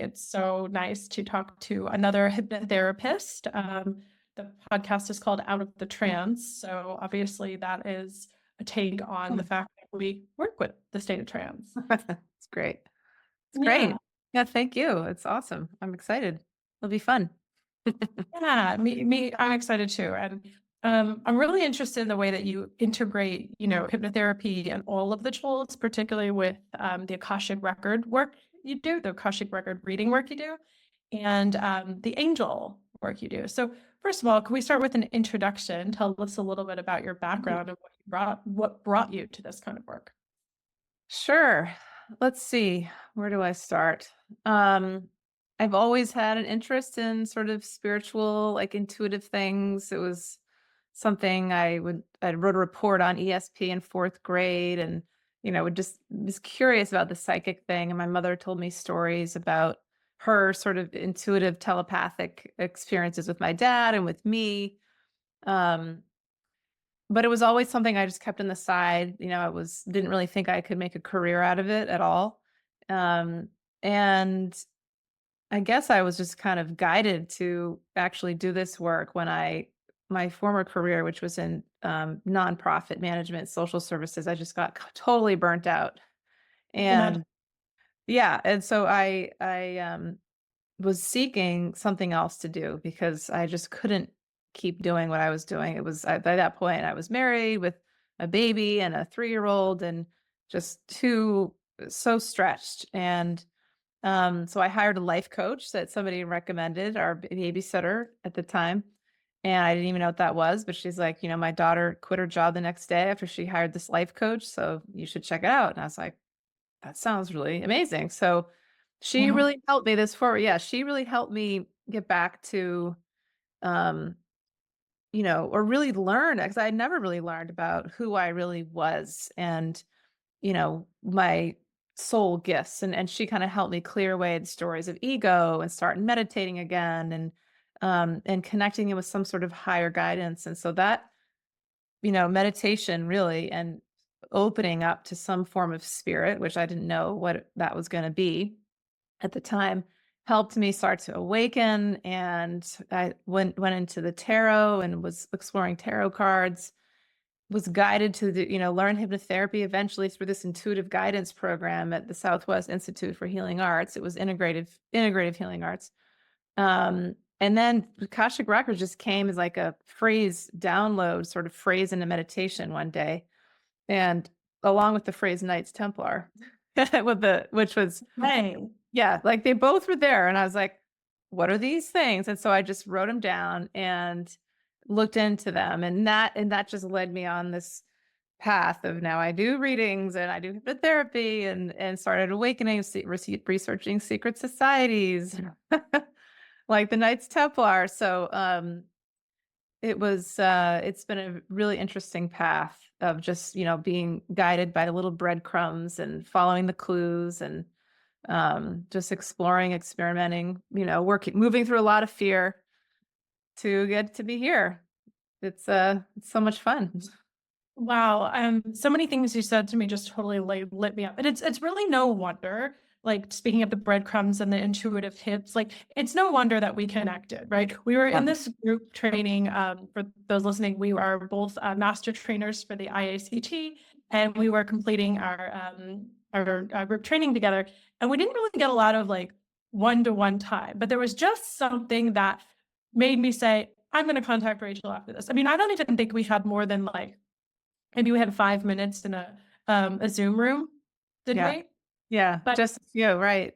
It's so nice to talk to another hypnotherapist. The podcast is called Out of the Trance. So obviously that is a take on the fact that we work with the state of trance. It's great. It's Yeah. great. Yeah, thank you. It's awesome. I'm excited. It'll be fun. Yeah, I'm excited too. And I'm really interested in the way that you integrate, hypnotherapy and all of the tools, particularly with the Akashic record work you do, the Akashic record reading work you do, and the angel work you do. So first of all, can we start with an introduction? Tell us a little bit about your background and what brought you to this kind of work. Sure. Let's see. Where do I start? Um, I've always had an interest in sort of spiritual, like intuitive things. It was something I wrote a report on ESP in fourth grade and, would just was curious about the psychic thing. And my mother told me stories about her sort of intuitive telepathic experiences with my dad and with me. Um, but it was always something I just kept on the side. Didn't really think I could make a career out of it at all. Um, and I guess I was just kind of guided to actually do this work when my former career, which was in nonprofit management, social services, I just got totally burnt out. Imagine. And yeah, and so I was seeking something else to do because I just couldn't keep doing what I was doing. By that point, I was married with a baby and a 3-year-old and just too so stretched. And so I hired a life coach that somebody recommended, our babysitter at the time. And I didn't even know what that was, but she's like, my daughter quit her job the next day after she hired this life coach. So you should check it out. And I was like, that sounds really amazing. So she Wow. really helped me this forward. Yeah, she really helped me get back to, um, or really learn because I had never really learned about who I really was and, my soul gifts. And she kind of helped me clear away the stories of ego and start meditating again and connecting it with some sort of higher guidance. And so that, meditation really and opening up to some form of spirit, which I didn't know what that was going to be at the time, helped me start to awaken. And I went into the tarot and was exploring tarot cards, was guided to learn hypnotherapy eventually through this intuitive guidance program at the Southwest Institute for Healing Arts. It was integrative healing arts. And then Akashic Records just came as like a phrase download, sort of phrase into meditation one day. And along with the phrase Knights Templar, which was, Hey. yeah, like they both were there. And I was like, what are these things? And so I just wrote them down and looked into them. And that just led me on this path of now I do readings and I do hypnotherapy and started awakening, researching secret societies like the Knights Templar. So it's been a really interesting path of just, being guided by the little breadcrumbs and following the clues and just exploring, experimenting, moving through a lot of fear to get to be here. It's so much fun. Wow. So many things you said to me just totally lit me up. And it's really no wonder, like speaking of the breadcrumbs and the intuitive hits, like it's no wonder that we connected, right? We were in Yeah. this group training. For those listening, we are both master trainers for the IACT, and we were completing our group training together. And we didn't really get a lot of like one-to-one time, but there was just something that made me say, I'm going to contact Rachel after this. I mean, I don't even think we had more than like maybe we had 5 minutes in a Zoom room, didn't Yeah. we? Yeah. But Just you, right.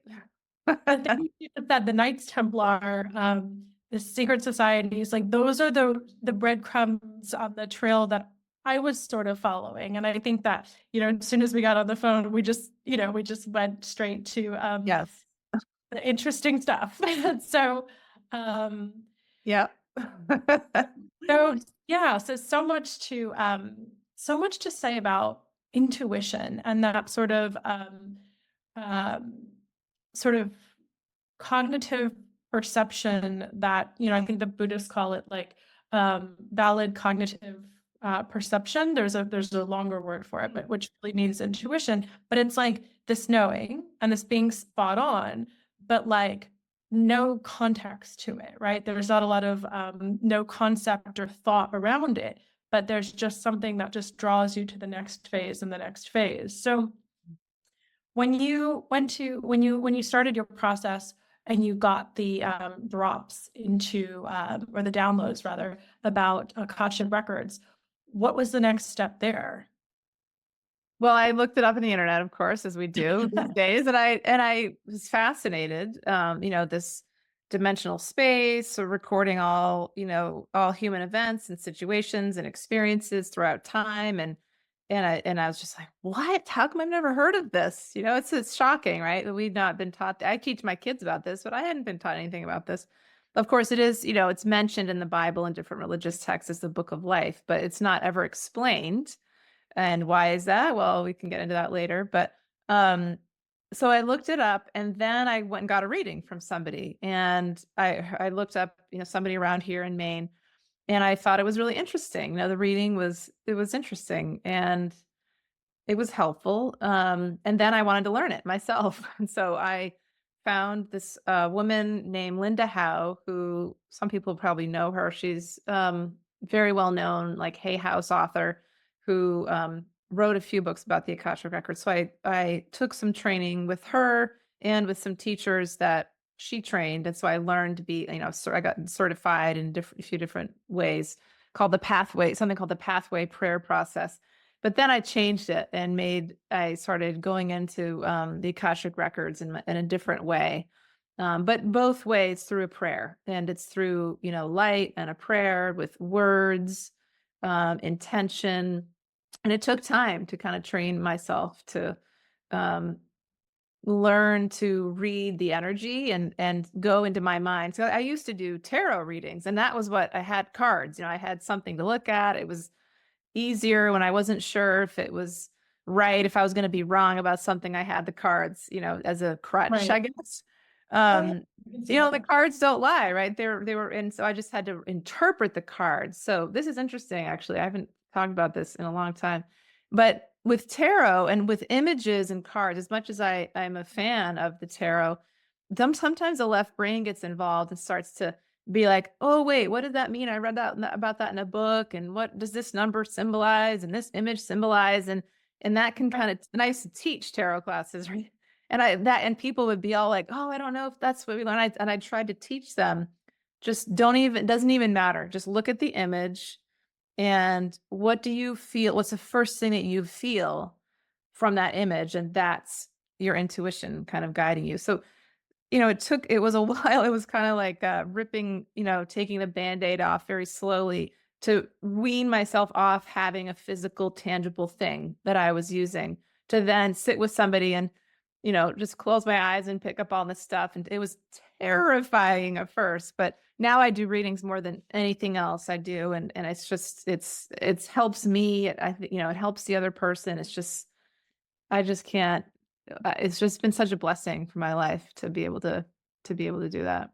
the thing is that the Knights Templar, the secret societies, like those are the breadcrumbs on the trail that I was sort of following. And I think that, as soon as we got on the phone, we just went straight to Yes. the interesting stuff. So um Yeah. so yeah, so much to say about intuition and that um, sort of cognitive perception that, I think the Buddhists call it like valid cognitive perception. There's a longer word for it, but which really means intuition. But it's like this knowing and this being spot on, but like no context to it, right? There's not a lot of no concept or thought around it, but there's just something that just draws you to the next phase and the next phase. So when you started your process and you got the drops into or the downloads rather about Akashic Records, what was the next step there? Well, I looked it up on the internet, of course, as we do these days, and I was fascinated. This dimensional space, so recording all, all human events and situations and experiences throughout time, and I was just like, what? How come I've never heard of this? It's shocking, right? That we've not been taught. I teach my kids about this, but I hadn't been taught anything about this. Of course, it is, it's mentioned in the Bible and different religious texts as the book of life, but it's not ever explained. And why is that? Well, we can get into that later. But so I looked it up, and then I went and got a reading from somebody. And I looked up, somebody around here in Maine, and I thought it was really interesting. The reading was interesting and it was helpful. And then I wanted to learn it myself. And so I found this woman named Linda Howe, who some people probably know her. She's very well known, like Hay House author, who wrote a few books about the Akashic Records. So I took some training with her and with some teachers that she trained. And so I learned to be, I got certified in a few different ways, called the pathway, something called the pathway prayer process. But then I changed it and I started going into the Akashic Records in a different way. But both ways through a prayer. And it's through, light and a prayer with words, intention. And it took time to kind of train myself to um, learn to read the energy and go into my mind. So I used to do tarot readings, and that was what I had cards. I had something to look at. It was easier when I wasn't sure if it was right, if I was going to be wrong about something. I had the cards, as a crutch, Right. I guess. Oh, yeah. I can see The that. cards don't lie, right? They were in, so I just had to interpret the cards. So this is interesting, actually. I haven't talked about this in a long time. But with tarot and with images and cards, as much as I'm a fan of the tarot, sometimes the left brain gets involved and starts to be like, oh, wait, what does that mean? I read about that in a book. And what does this number symbolize? And this image symbolize? And that can kind of, and I used to teach tarot classes, right? And people would be all like, oh, I don't know if that's what we learn. And I tried to teach them, just doesn't even matter. Just look at the image and what do you feel? What's the first thing that you feel from that image? And that's your intuition kind of guiding you. So, it was a while. It was kind of like ripping, taking the Band-Aid off very slowly to wean myself off having a physical, tangible thing that I was using to then sit with somebody and, just close my eyes and pick up all this stuff. And it was terrifying at first, but now I do readings more than anything else I do. And it's just, it's helps me. I think, it helps the other person. I just can't, it's just been such a blessing for my life to be able to do that.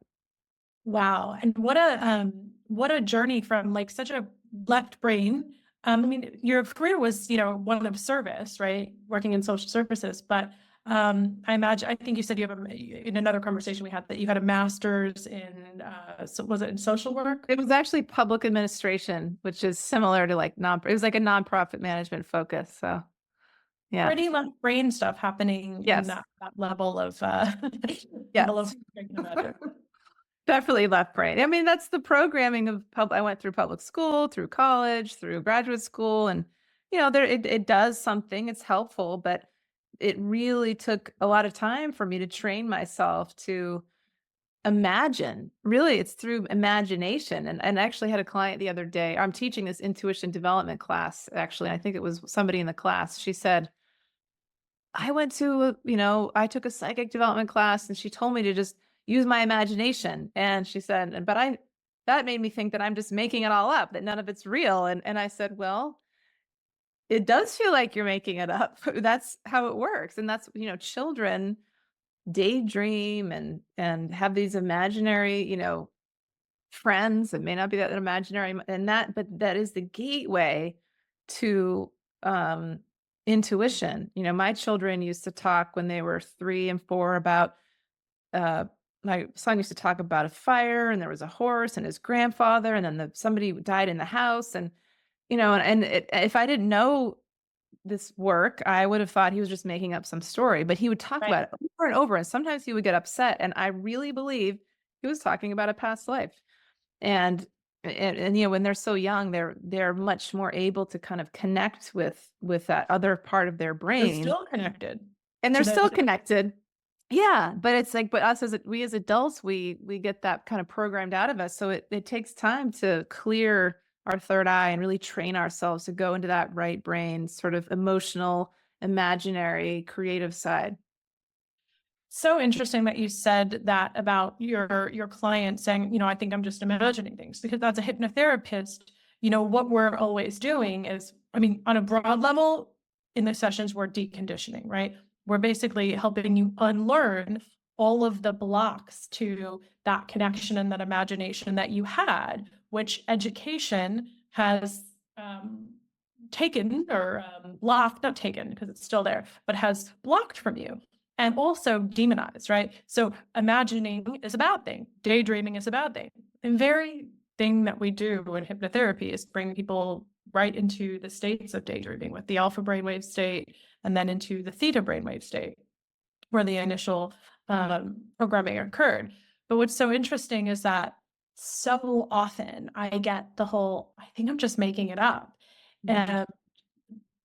Wow. And what a journey from like such a left brain. I mean, your career was, one of service, right? Working in social services, but I think you said you have in another conversation we had that you had a master's in so was it in social work? It was actually public administration, which is similar to like it was like a nonprofit management focus. So yeah. Pretty left brain stuff happening in Yes. that level of level of Yes. I can imagine. Definitely left brain. I mean, that's the programming of I went through public school, through college, through graduate school, and there it does something. It's helpful, but it really took a lot of time for me to train myself to imagine. Really, it's through imagination. And I actually had a client the other day. I'm teaching this intuition development class, actually. I think it was somebody in the class. She said, I went to, I took a psychic development class and she told me to just use my imagination. And she said, that made me think that I'm just making it all up, that none of it's real. And I said, well, it does feel like you're making it up. That's how it works. And that's, children daydream and have these imaginary, friends. It may not be that imaginary but that is the gateway to intuition. My children used to talk when they were 3 and 4 about uh, my son used to talk about a fire, and there was a horse and his grandfather, and then somebody died in the house, and if I didn't know this work, I would have thought he was just making up some story, but he would talk Right. about it over and over, and sometimes he would get upset, and I really believe he was talking about a past life. And when they're so young, they're much more able to kind of connect with that other part of their They're brain, still connected and they're to still the connected. Yeah, but it's like, but us we as adults, we get that kind of programmed out of us. So it takes time to clear our third eye and really train ourselves to go into that right brain, sort of emotional, imaginary, creative side. So interesting that you said that about your client saying, I think I'm just imagining things, because as a hypnotherapist, what we're always doing is, I mean, on a broad level, in the sessions, we're deconditioning, right? We're basically helping you unlearn all of the blocks to that connection and that imagination that you had, which education has taken or blocked, not taken because it's still there, but has blocked from you and also demonized, right? So imagining is a bad thing. Daydreaming is a bad thing. The very thing that we do in hypnotherapy is bring people right into the states of daydreaming with the alpha brainwave state and then into the theta brainwave state where the initial programming occurred. But what's so interesting is that so often I get the whole, I think I'm just making it up. And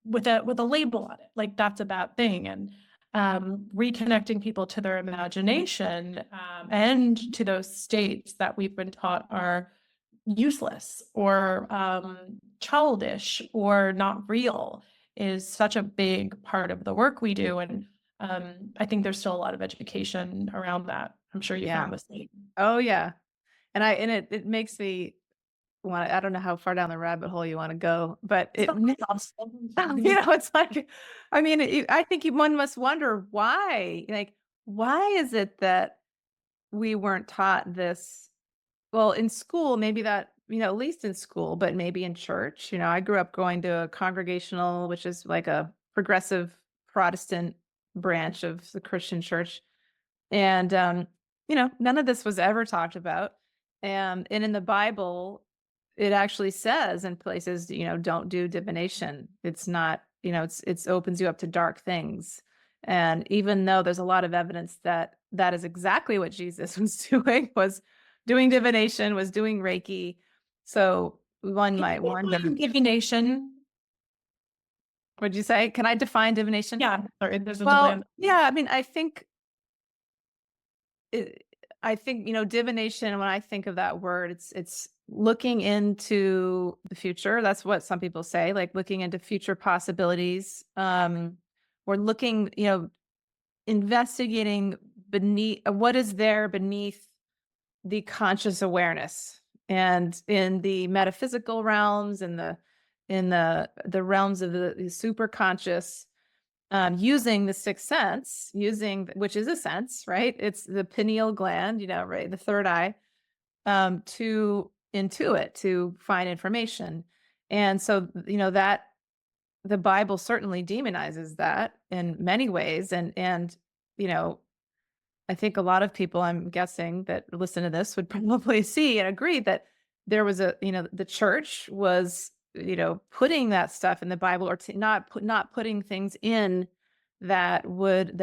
with a label on it, like that's a bad thing. And reconnecting people to their imagination and to those states that we've been taught are useless or childish or not real is such a big part of the work we do. And I think there's still a lot of education around that. I'm sure you Yeah. found the same. Oh yeah. And it makes me want I don't know how far down the rabbit hole you want to go, but it's like, I mean, I think one must wonder why, like, why is it that we weren't taught this? Well, in school, maybe that, at least in school, but maybe in church. I grew up going to a congregational, which is like a progressive Protestant branch of the Christian church. And, none of this was ever talked about. And in the Bible, it actually says in places, don't do divination. It's not, it's opens you up to dark things. And even though there's a lot of evidence that that is exactly what Jesus was doing, was doing divination, was doing Reiki. So one might wonder, Divination. what'd you say? Can I define divination? Yeah, sorry, there's a delay. Well, yeah, I mean, it, I think, divination, when I think of that word, it's looking into the future. That's what some people say, like looking into future possibilities. Or looking, investigating beneath what is there beneath the conscious awareness, and in the metaphysical realms, and the realms of the super conscious, using the sixth sense, which is a sense, right? It's the pineal gland, right, the third eye, to intuit, to find information. And so, that the Bible certainly demonizes that in many ways. And, you know, I think a lot of people, I'm guessing, that listen to this would probably see and agree that there was the church was, putting that stuff in the Bible, or not putting things in that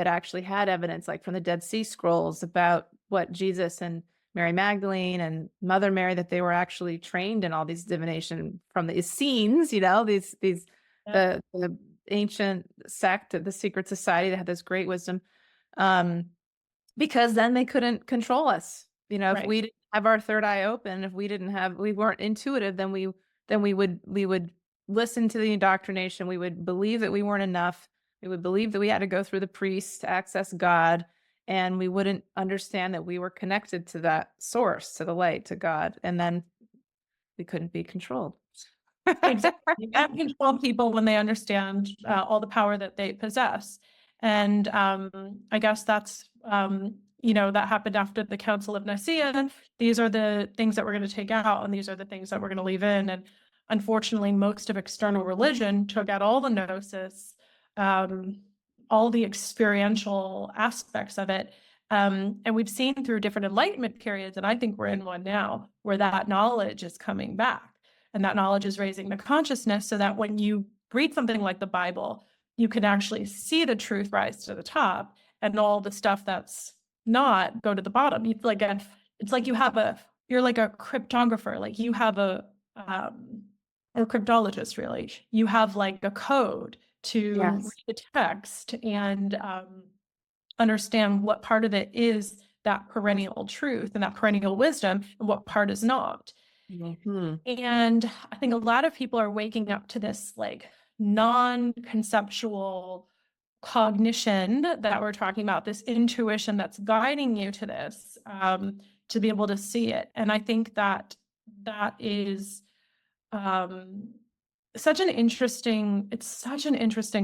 actually had evidence, like from the Dead Sea Scrolls, about what Jesus and Mary Magdalene and Mother Mary, that they were actually trained in all these divination from the Essenes, the ancient sect, the secret society that had this great wisdom. Because then they couldn't control us. If Right. we didn't have our third eye open, if we weren't intuitive, then we would listen to the indoctrination. We would believe that we weren't enough. We would believe that we had to go through the priest to access God, and we wouldn't understand that we were connected to that source, to the light, to God, and then we couldn't be controlled. Exactly. You can't control people when they understand all the power that they possess. And I guess that's, that happened after the Council of Nicaea. And these are the things that we're going to take out, and these are the things that we're going to leave in. And unfortunately, most of external religion took out all the gnosis, all the experiential aspects of it, And we've seen through different enlightenment periods, and I think we're in one now, where that knowledge is coming back. And that knowledge is raising the consciousness so that when you read something like the Bible, you can actually see the truth rise to the top, and all the stuff that's not go to the bottom. It's like you're like a cryptographer, like you have or cryptologist, really. You have like a code to read the text and understand what part of it is that perennial truth and that perennial wisdom, and what part is not. Mm-hmm. And I think a lot of people are waking up to this like non-conceptual cognition that we're talking about, this intuition that's guiding you to this, to be able to see it. And I think that is such an interesting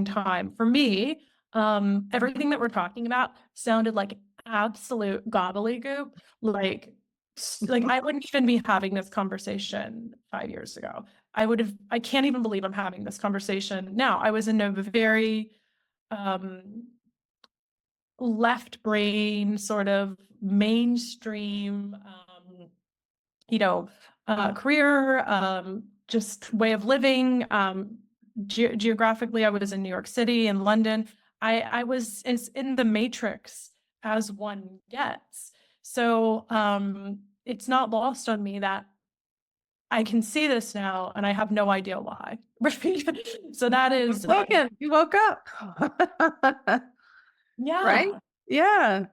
time for me. Everything that we're talking about sounded like absolute gobbledygook. Like I wouldn't even be having this conversation 5 years ago. I can't even believe I'm having this conversation now. I was in a very left brain, sort of mainstream, career, just way of living. Geographically, I was in New York City and London. I was in the matrix as one gets. So it's not lost on me that I can see this now, and I have no idea why. So that is You woke up. yeah. Right? Yeah.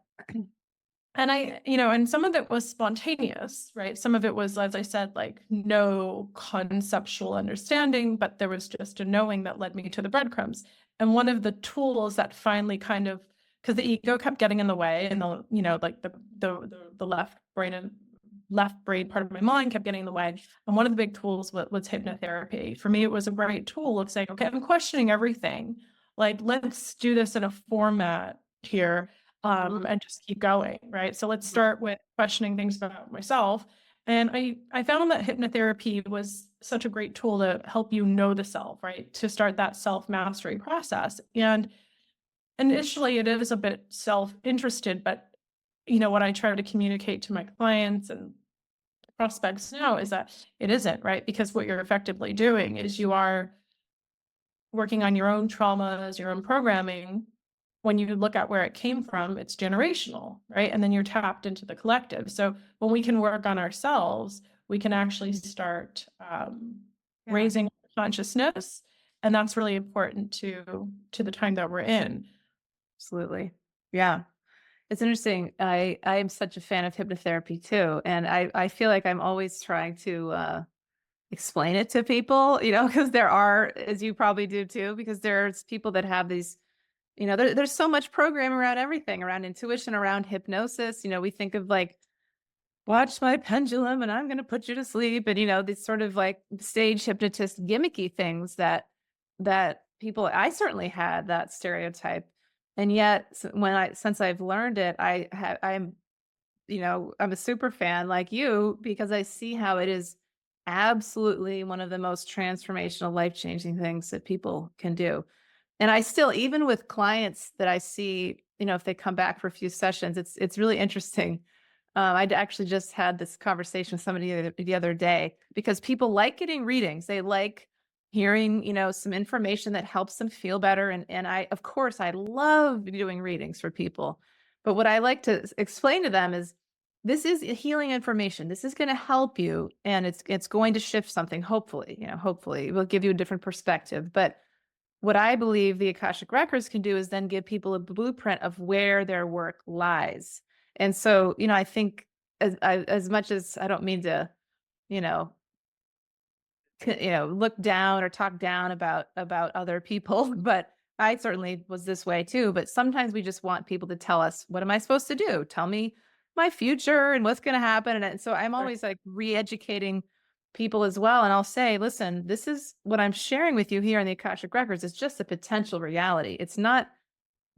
And and some of it was spontaneous, right? Some of it was, as I said, like no conceptual understanding, but there was just a knowing that led me to the breadcrumbs. And one of the tools that finally because the ego kept getting in the way, and the left brain part of my mind kept getting in the way. And one of the big tools was hypnotherapy. For me, it was a great tool of saying, okay, I'm questioning everything. Like, let's do this in a format here. And just keep going, right? So let's start with questioning things about myself. And I found that hypnotherapy was such a great tool to help you know the self, right? To start that self-mastery process. And initially it is a bit self-interested, but what I try to communicate to my clients and prospects now is that it isn't, right? Because what you're effectively doing is you are working on your own traumas, your own programming. When you look at where it came from, it's generational, right? And then you're tapped into the collective. So when we can work on ourselves, we can actually start raising consciousness. And that's really important to the time that we're in. Absolutely. Yeah. It's interesting. I am such a fan of hypnotherapy too. And I feel like I'm always trying to explain it to people, because there are, as you probably do too, because there's people that have these, there's so much programming around everything, around intuition, around hypnosis. We think of like, watch my pendulum and I'm going to put you to sleep. And, these sort of like stage hypnotist gimmicky things that people, I certainly had that stereotype. And yet since I've learned it, I'm a super fan like you, because I see how it is absolutely one of the most transformational, life-changing things that people can do. And I still, even with clients that I see, if they come back for a few sessions, it's really interesting. I'd actually just had this conversation with somebody the other day, because people like getting readings. They like hearing, some information that helps them feel better. And of course, I love doing readings for people. But what I like to explain to them is, this is healing information. This is going to help you, and it's going to shift something. Hopefully, hopefully it will give you a different perspective. But what I believe the Akashic Records can do is then give people a blueprint of where their work lies. And so, I think as much as I don't mean to, look down or talk down about other people, but I certainly was this way too. But sometimes we just want people to tell us, what am I supposed to do? Tell me my future and what's going to happen. And so I'm always like re-educating people as well. And I'll say, listen, this is what I'm sharing with you here in the Akashic Records. It's just a potential reality. It's not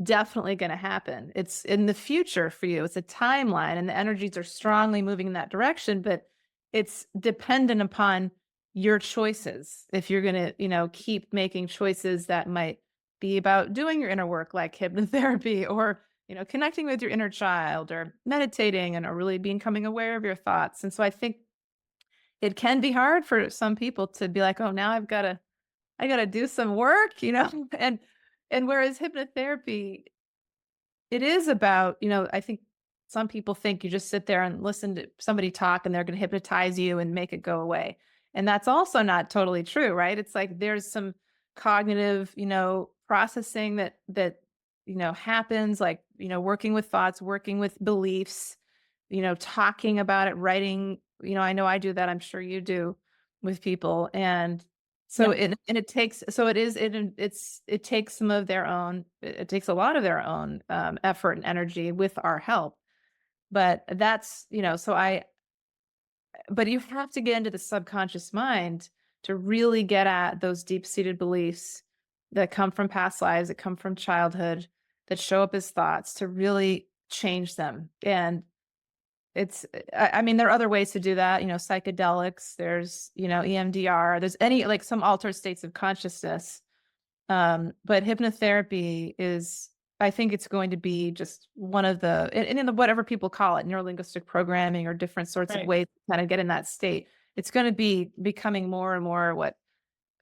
definitely going to happen. It's in the future for you. It's a timeline, and the energies are strongly moving in that direction, but it's dependent upon your choices. If you're going to, keep making choices that might be about doing your inner work, like hypnotherapy, or connecting with your inner child or meditating and or really becoming aware of your thoughts. And so I think it can be hard for some people to be like, oh, now I gotta do some work, and whereas hypnotherapy, it is about, I think some people think you just sit there and listen to somebody talk and they're going to hypnotize you and make it go away. And that's also not totally true, right? It's like there's some cognitive, processing that happens, like, working with thoughts, working with beliefs, talking about it, writing, I know I do that. I'm sure you do with people. And so Yeah. it takes, so it is, it takes some of their own, it takes a lot of their own effort and energy with our help. But that's, but you have to get into the subconscious mind to really get at those deep seated beliefs that come from past lives, that come from childhood, that show up as thoughts to really change them. And it's, I mean, there are other ways to do that, psychedelics, there's, EMDR, there's any like some altered states of consciousness. But hypnotherapy is, I think it's going to be just one of the, and in the whatever people call it, neurolinguistic programming or different sorts of Right. ways to kind of get in that state. It's going to be becoming more and more what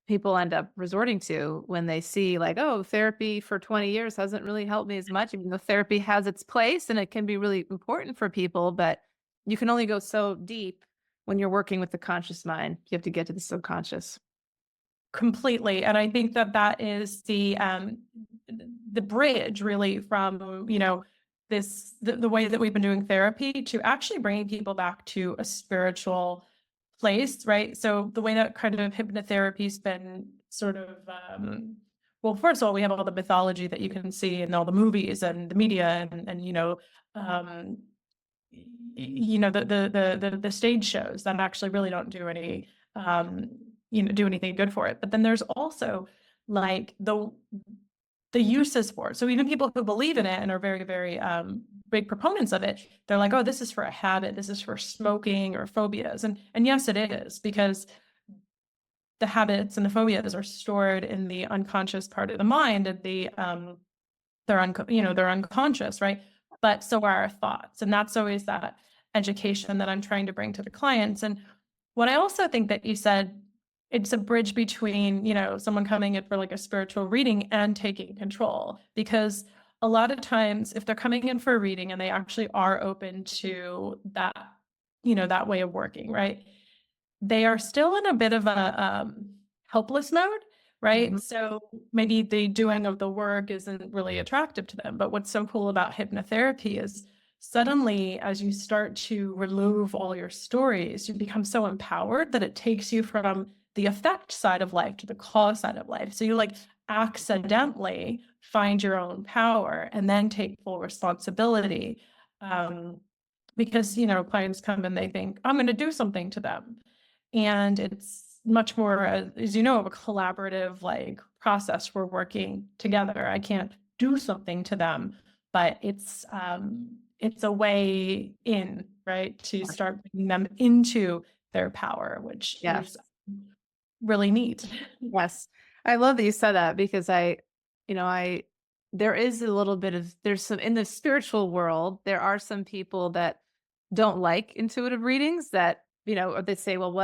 people end up resorting to when they see like, oh, therapy for 20 years hasn't really helped me as much, even though therapy has its place and it can be really important for people, but you can only go so deep when you're working with the conscious mind. You have to get to the subconscious. Completely. And I think that that is the bridge really from, the way that we've been doing therapy to actually bringing people back to a spiritual place, right? So the way that kind of hypnotherapy's been sort of, well, first of all, we have all the mythology that you can see in all the movies and the media um, the stage shows that actually really don't do any, do anything good for it. But then there's also like the uses for it. So even people who believe in it and are very, very big proponents of it, they're like, oh, this is for a habit, this is for smoking or phobias. And yes, it is, because the habits and the phobias are stored in the unconscious part of the mind, and they're unconscious, right? But so are our thoughts. And that's always that education that I'm trying to bring to the clients. And what I also think that you said, it's a bridge between, someone coming in for like a spiritual reading and taking control. Because a lot of times if they're coming in for a reading and they actually are open to that, that way of working, right? They are still in a bit of a helpless mode, right? Mhm. So maybe the doing of the work isn't really attractive to them. But what's so cool about hypnotherapy is suddenly, as you start to remove all your stories, you become so empowered that it takes you from the effect side of life to the cause side of life. So you like accidentally find your own power and then take full responsibility. Because, clients come and they think, I'm going to do something to them. And it's much more, as you know, of a collaborative like process. We're working together. I can't do something to them, but it's a way in, right, to start bringing them into their power, which is Yes. really neat. Yes. I love that you said that because there is a little bit of, there's some in the spiritual world, there are some people that don't like intuitive readings that, or they say, well,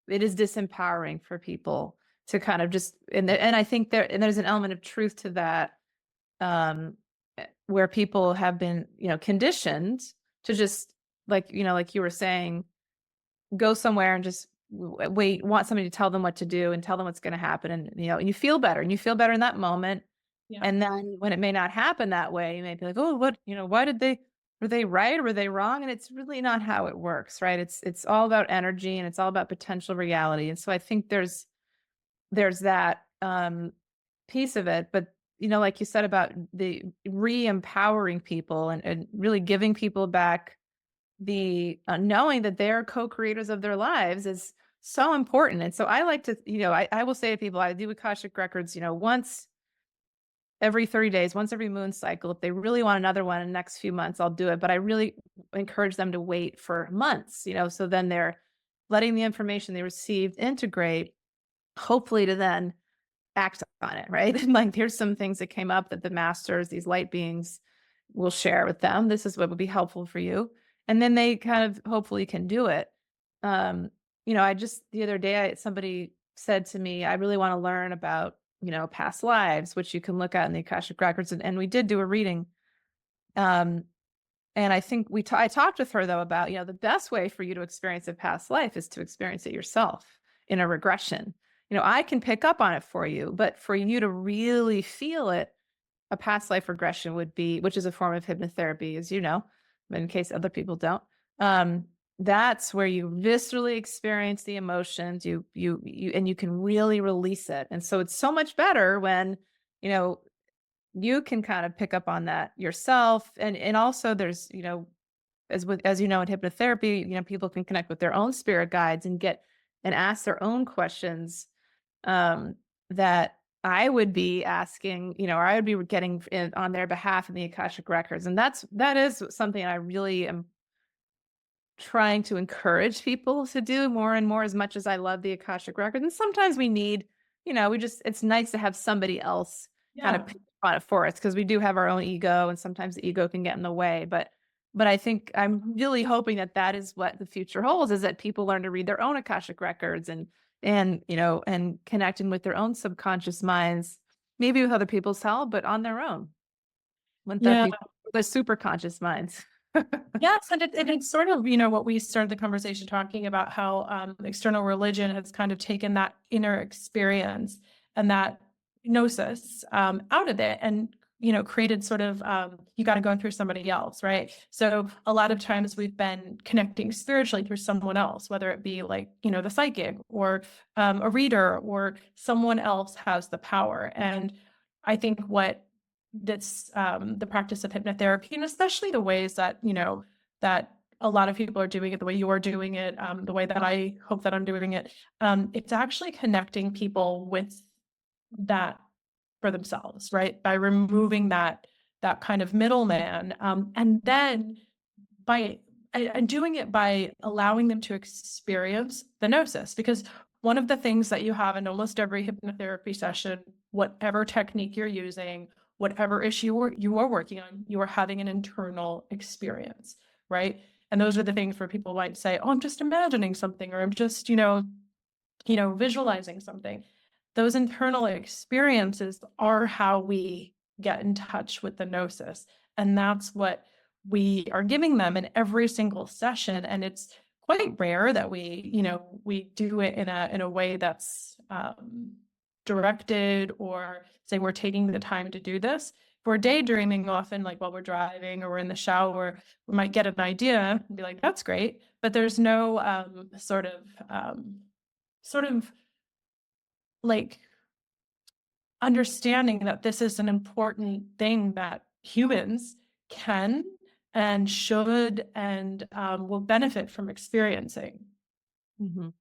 it is disempowering for people to kind of just, and I think there's an element of truth to that, where people have been, conditioned to just like you were saying, go somewhere and just wait, want somebody to tell them what to do and tell them what's going to happen. And, and you feel better in that moment. Yeah. And then when it may not happen that way, you may be like, oh, what, why were they right? Or were they wrong? And it's really not how it works, right? It's all about energy and it's all about potential reality. And so I think there's that piece of it. But, like you said about the re-empowering people and really giving people back the knowing that they're co-creators of their lives is so important. And so I like to, I will say to people, I do Akashic Records, once every 30 days, once every moon cycle. If they really want another one in the next few months, I'll do it. But I really encourage them to wait for months, so then they're letting the information they received integrate, hopefully to then act on it, right? And like, here's some things that came up that the masters, these light beings, we'll share with them, this is what would be helpful for you. And then they kind of hopefully can do it. Um, I just the other day somebody said to me, I really want to learn about, past lives, which you can look at in the Akashic Records. And we did do a reading. Um, and I think I talked with her though about, the best way for you to experience a past life is to experience it yourself in a regression. I can pick up on it for you, but for you to really feel it, a past life regression would be, which is a form of hypnotherapy, as you know, but in case other people don't. Um, that's where you viscerally experience the emotions, and you can really release it. And so it's so much better when, you know, you can kind of pick up on that yourself. And also there's, as you know, in hypnotherapy, people can connect with their own spirit guides and and ask their own questions, um, that I would be asking, or I would be getting on their behalf in the Akashic Records. And that is something I really am trying to encourage people to do more and more, as much as I love the Akashic Records. And sometimes we need, it's nice to have somebody else kind of Yeah. pick on it for us, because we do have our own ego and sometimes the ego can get in the way. But I think I'm really hoping that that is what the future holds, is that people learn to read their own Akashic Records and connecting with their own subconscious minds, maybe with other people's help, but on their own. Wouldn't that Yeah. be the super conscious minds? Yes, and it's sort of, what we started the conversation talking about, how external religion has kind of taken that inner experience and that gnosis out of it, and created sort of, you got to go through somebody else, right? So a lot of times we've been connecting spiritually through someone else, whether it be like the psychic or a reader, or someone else has the power. And I think what that's the practice of hypnotherapy, and especially the ways that that a lot of people are doing it, the way you're doing it, the way that I hope that I'm doing it, it's actually connecting people with that for themselves, right? By removing that kind of middleman, and then by and doing it by allowing them to experience the gnosis. Because one of the things that you have in almost every hypnotherapy session, whatever technique you're using, whatever issue you are working on, you are having an internal experience, right? And those are the things where people might say, oh, I'm just imagining something, or I'm just visualizing something. Those internal experiences are how we get in touch with the gnosis. And that's what we are giving them in every single session. And it's quite rare that we do it in a way that's directed, or say we're taking the time to do this. If we're daydreaming, often like while we're driving or we're in the shower, we might get an idea and be like, that's great. But there's no sort of like understanding that this is an important thing that humans can and should and will benefit from experiencing. Mhm.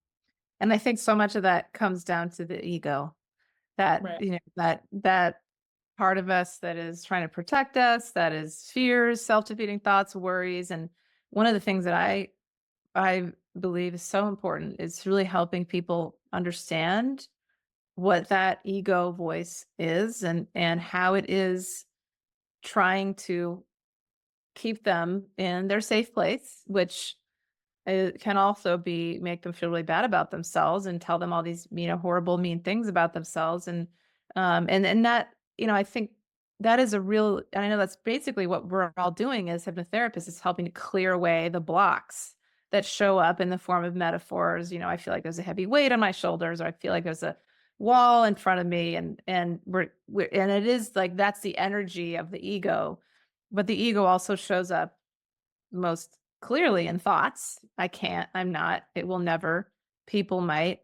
And I think so much of that comes down to the ego, that, Right. that part of us that is trying to protect us, that is fears, self-defeating thoughts, worries. And one of the things that I believe is so important is really helping people understand what that ego voice is, and how it is trying to keep them in their safe place, which it can also be make them feel really bad about themselves and tell them all these, horrible, mean things about themselves. And that, I think that is a real, and I know that's basically what we're all doing as hypnotherapists, is helping to clear away the blocks that show up in the form of metaphors. I feel like there's a heavy weight on my shoulders, or I feel like there's a wall in front of me, and we're and it is like that's the energy of the ego. But the ego also shows up most clearly in thoughts. I can't, I'm not, it will never. People might,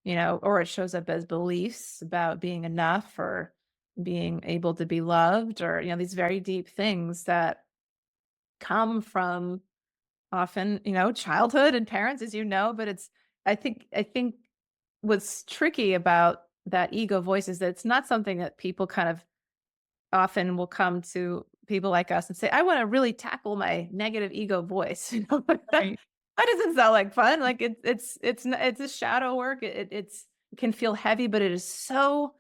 or it shows up as beliefs about being enough, or being able to be loved, or, these very deep things that come from often, childhood and parents, as you know. But I think what's tricky about that ego voice is that it's not something that people kind of often will come to people like us and say, I want to really tackle my negative ego voice. Right. That doesn't sound like fun. Like it's a shadow work. It can feel heavy, but it is so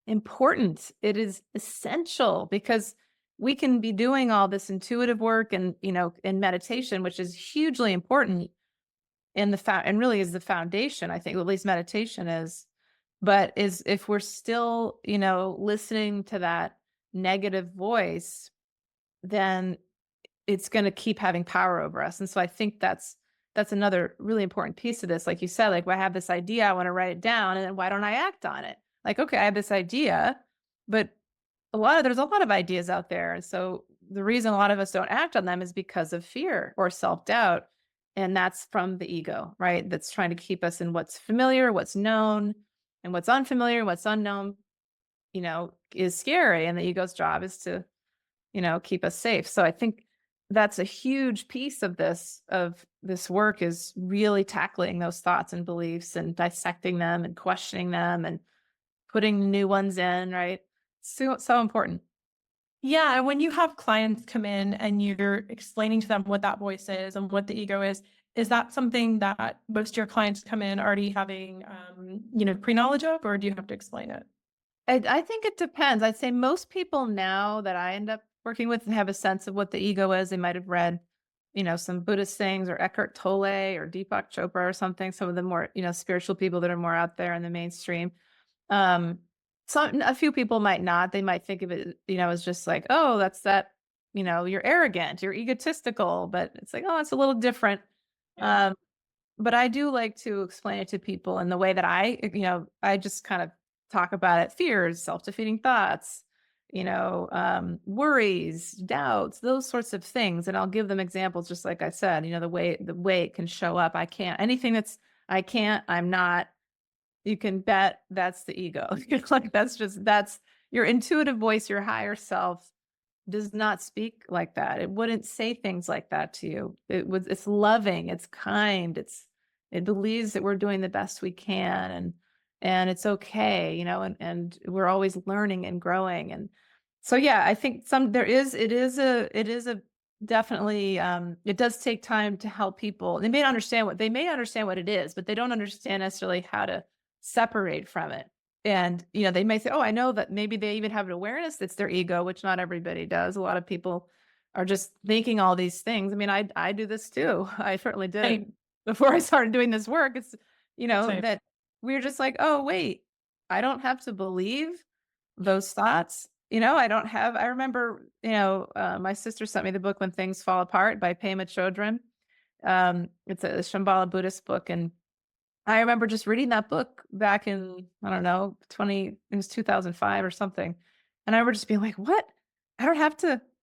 important. It is essential, because we can be doing all this intuitive work and, in meditation, which is hugely important in and really is the foundation, I think, at least meditation is. But is if we're still, listening to that negative voice, then it's going to keep having power over us. And so I think that's another really important piece of this. Like you said, like, well, I have this idea, I want to write it down, and then why don't I act on it? Like, okay, I have this idea, but there's a lot of ideas out there. And so the reason a lot of us don't act on them is because of fear or self-doubt. And that's from the ego, right? That's trying to keep us in what's familiar, what's known, and what's unfamiliar, what's unknown, is scary. And the ego's job is to, keep us safe. So I think that's a huge piece of this work, is really tackling those thoughts and beliefs and dissecting them and questioning them and putting new ones in, right? So important. Yeah, and when you have clients come in and you're explaining to them what that voice is and what the ego is that something that most of your clients come in already having, pre-knowledge of, or do you have to explain it? I think it depends. I'd say most people now that I end up working with have a sense of what the ego is. They might have read, some Buddhist things, or Eckhart Tolle or Deepak Chopra or something. Some of the more, spiritual people that are more out there in the mainstream. Um, a few people might not. They might think of it, as just like, oh, that's that, you're arrogant, you're egotistical, but it's like, oh, it's a little different. Yeah. Um, but I do like to explain it to people in the way that I just kind of talk about it: fears, self-defeating thoughts, worries, doubts, those sorts of things. And I'll give them examples, just like I said, the way it can show up. Anything I'm not, you can bet that's the ego. Like, that's your intuitive voice, your higher self does not speak like that. It wouldn't say things like that to you. It's loving, it's kind, it believes that we're doing the best we can, and it's okay, and we're always learning and growing. And so, yeah, I think it is a definitely, it does take time to help people. They may understand what it is, but they don't understand necessarily how to separate from it. And, they may say, oh, I know that. Maybe they even have an awareness that's their ego, which not everybody does. A lot of people are just thinking all these things. I mean, I do this too. I certainly did it Same, before I started doing this work. It's, same. that we're just like, oh, wait, I don't have to believe those thoughts. I remember, my sister sent me the book When Things Fall Apart by Pema Chodron. It's a Shambhala Buddhist book. And I remember just reading that book back in, I don't know, it was 2005 or something. And I remember just being like, what? I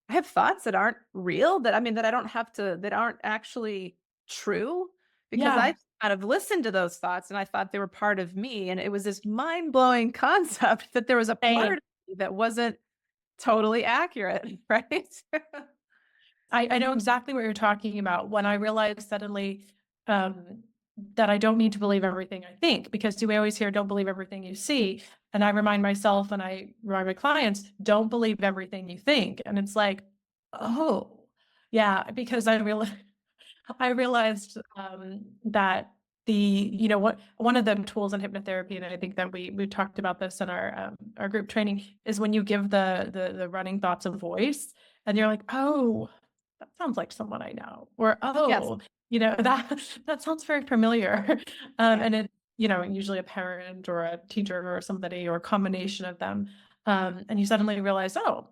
have thoughts that aren't real, that I don't have to, that aren't actually true, because Yeah, I kind of listened to those thoughts and I thought they were part of me. And it was this mind blowing concept that there was a part same. of me that wasn't totally accurate. Right. I know exactly what you're talking about when I realized suddenly, that I don't need to believe everything I think, because do we always hear, don't believe everything you see? And I remind myself and I remind my clients, don't believe everything you think. And it's like, oh, yeah, because I realized, that what one of the tools in hypnotherapy, and I think that we talked about this in our group training, is when you give the running thoughts a voice, and you're like, oh, that sounds like someone I know, or Yes. oh, that that sounds very familiar, Yeah. and it usually a parent or a teacher or somebody or a combination of them, and you suddenly realize, oh,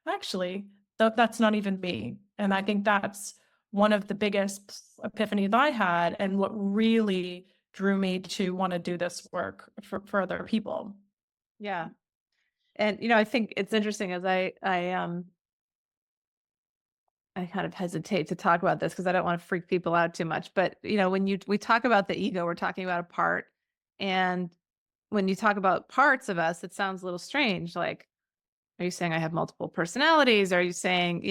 actually, that's not even me, and I think that's one of the biggest epiphanies I had, and what really drew me to want to do this work for other people. Yeah. And, I think it's interesting, as I kind of hesitate to talk about this because I don't want to freak people out too much. But, when we talk about the ego, we're talking about a part. And when you talk about parts of us, it sounds a little strange. Like, are you saying I have multiple personalities? Are you saying,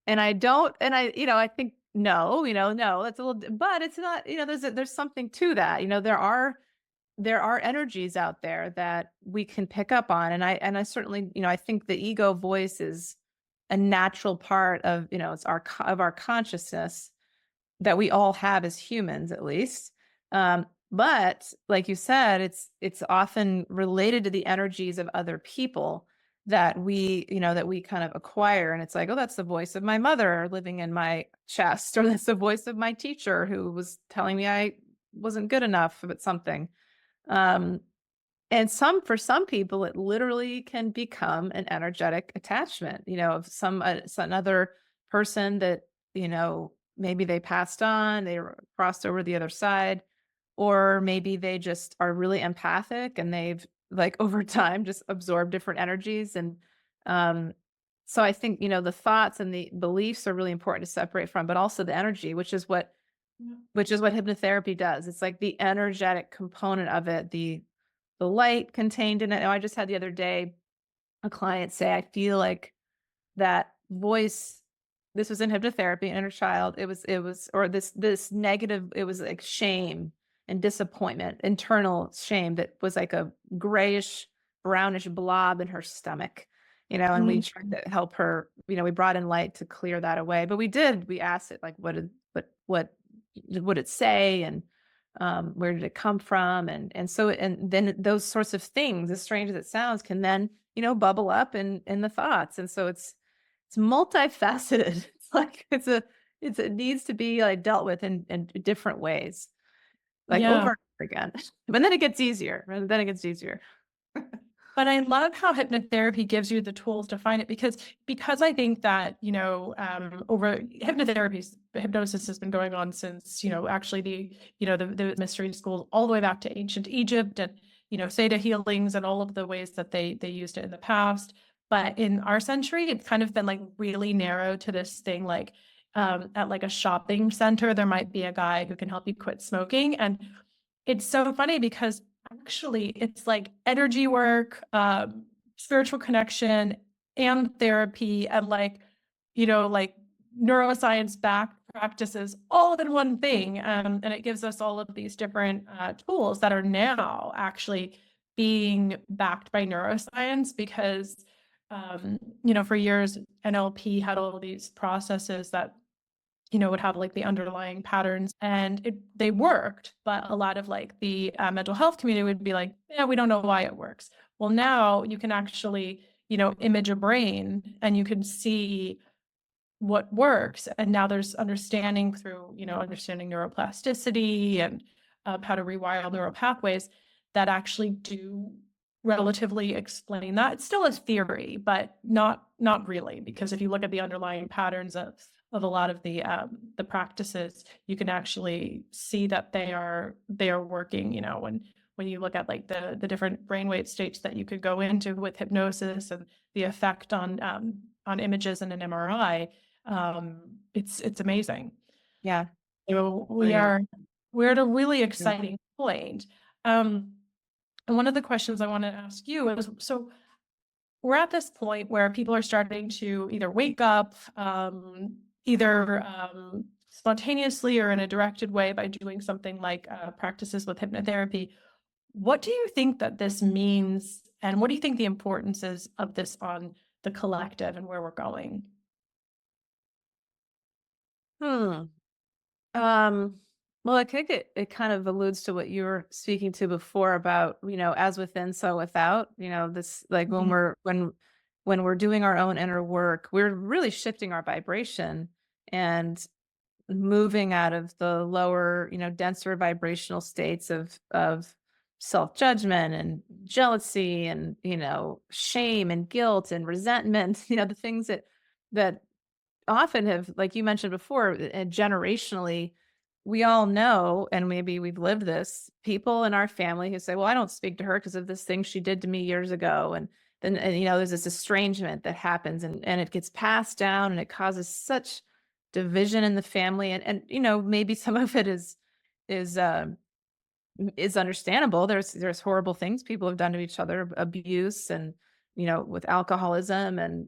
and I don't, and I think no, no, that's a little, but it's not, there's something to that. There are energies out there that we can pick up on. And I certainly, I think the ego voice is a natural part of, it's our consciousness that we all have as humans, at least. But like you said, it's often related to the energies of other people that we kind of acquire. And it's like, oh, that's the voice of my mother living in my chest, or that's the voice of my teacher who was telling me I wasn't good enough at something. Um, and for some people, it literally can become an energetic attachment, of some other person that, maybe they passed on, crossed over the other side, or maybe they just are really empathic and they've like over time just absorbed different energies. And um, so I think, the thoughts and the beliefs are really important to separate from, but also the energy, Yeah. which is what hypnotherapy does. It's like the energetic component of it, the light contained in it. I just had the other day a client say, I feel like that voice, this was in hypnotherapy, inner child. It was, or this negative, it was like shame and disappointment, internal shame that was like a grayish, brownish blob in her stomach, and we Mm. tried to help her, we brought in light to clear that away. But we asked it like, what would it say? And where did it come from? And then those sorts of things, as strange as it sounds, can then, bubble up in the thoughts. And so it's multifaceted. It's like it needs to be like dealt with in different ways, like Yeah. over and over again. But then it gets easier. And then it gets easier. But I love how hypnotherapy gives you the tools to find it because I think that, over hypnosis has been going on since, actually the mystery schools all the way back to ancient Egypt and, theta healings and all of the ways that they used it in the past. But in our century, it's kind of been like really narrow to this thing, like at like a shopping center, there might be a guy who can help you quit smoking. And it's so funny because actually it's like energy work, spiritual connection, and therapy, and like, like neuroscience backed practices all in one thing. And it gives us all of these different tools that are now actually being backed by neuroscience because, for years, NLP had all these processes that would have like the underlying patterns and they worked, but a lot of like the mental health community would be like, yeah, we don't know why it works. Well, now you can actually, image a brain and you can see what works. And now there's understanding through, understanding neuroplasticity and how to rewire neural pathways that actually do relatively explain that. It's still a theory, but not really, because if you look at the underlying patterns of a lot of the practices, you can actually see that they are working. When you look at like the different brainwave states that you could go into with hypnosis and the effect on images in an MRI, it's amazing. Yeah. So Oh, yeah. we're at a really Yeah. exciting point. Um, and one of the questions I want to ask you is, so we're at this point where people are starting to either wake up, either spontaneously or in a directed way by doing something like practices with hypnotherapy. What do you think that this means, and what do you think the importance is of this on the collective and where we're going? Hmm. Um, well, I think it kind of alludes to what you were speaking to before about, as within, so without, this like when Mhm. we're doing our own inner work, we're really shifting our vibration and moving out of the lower, denser vibrational states of self-judgment and jealousy and, shame and guilt and resentment, the things that often have, like you mentioned before, generationally, we all know, and maybe we've lived this, people in our family who say, well, I don't speak to her because of this thing she did to me years ago. And then, there's this estrangement that happens and it gets passed down and it causes such division in the family. And maybe some of it is, is understandable. There's horrible things people have done to each other, abuse and, with alcoholism and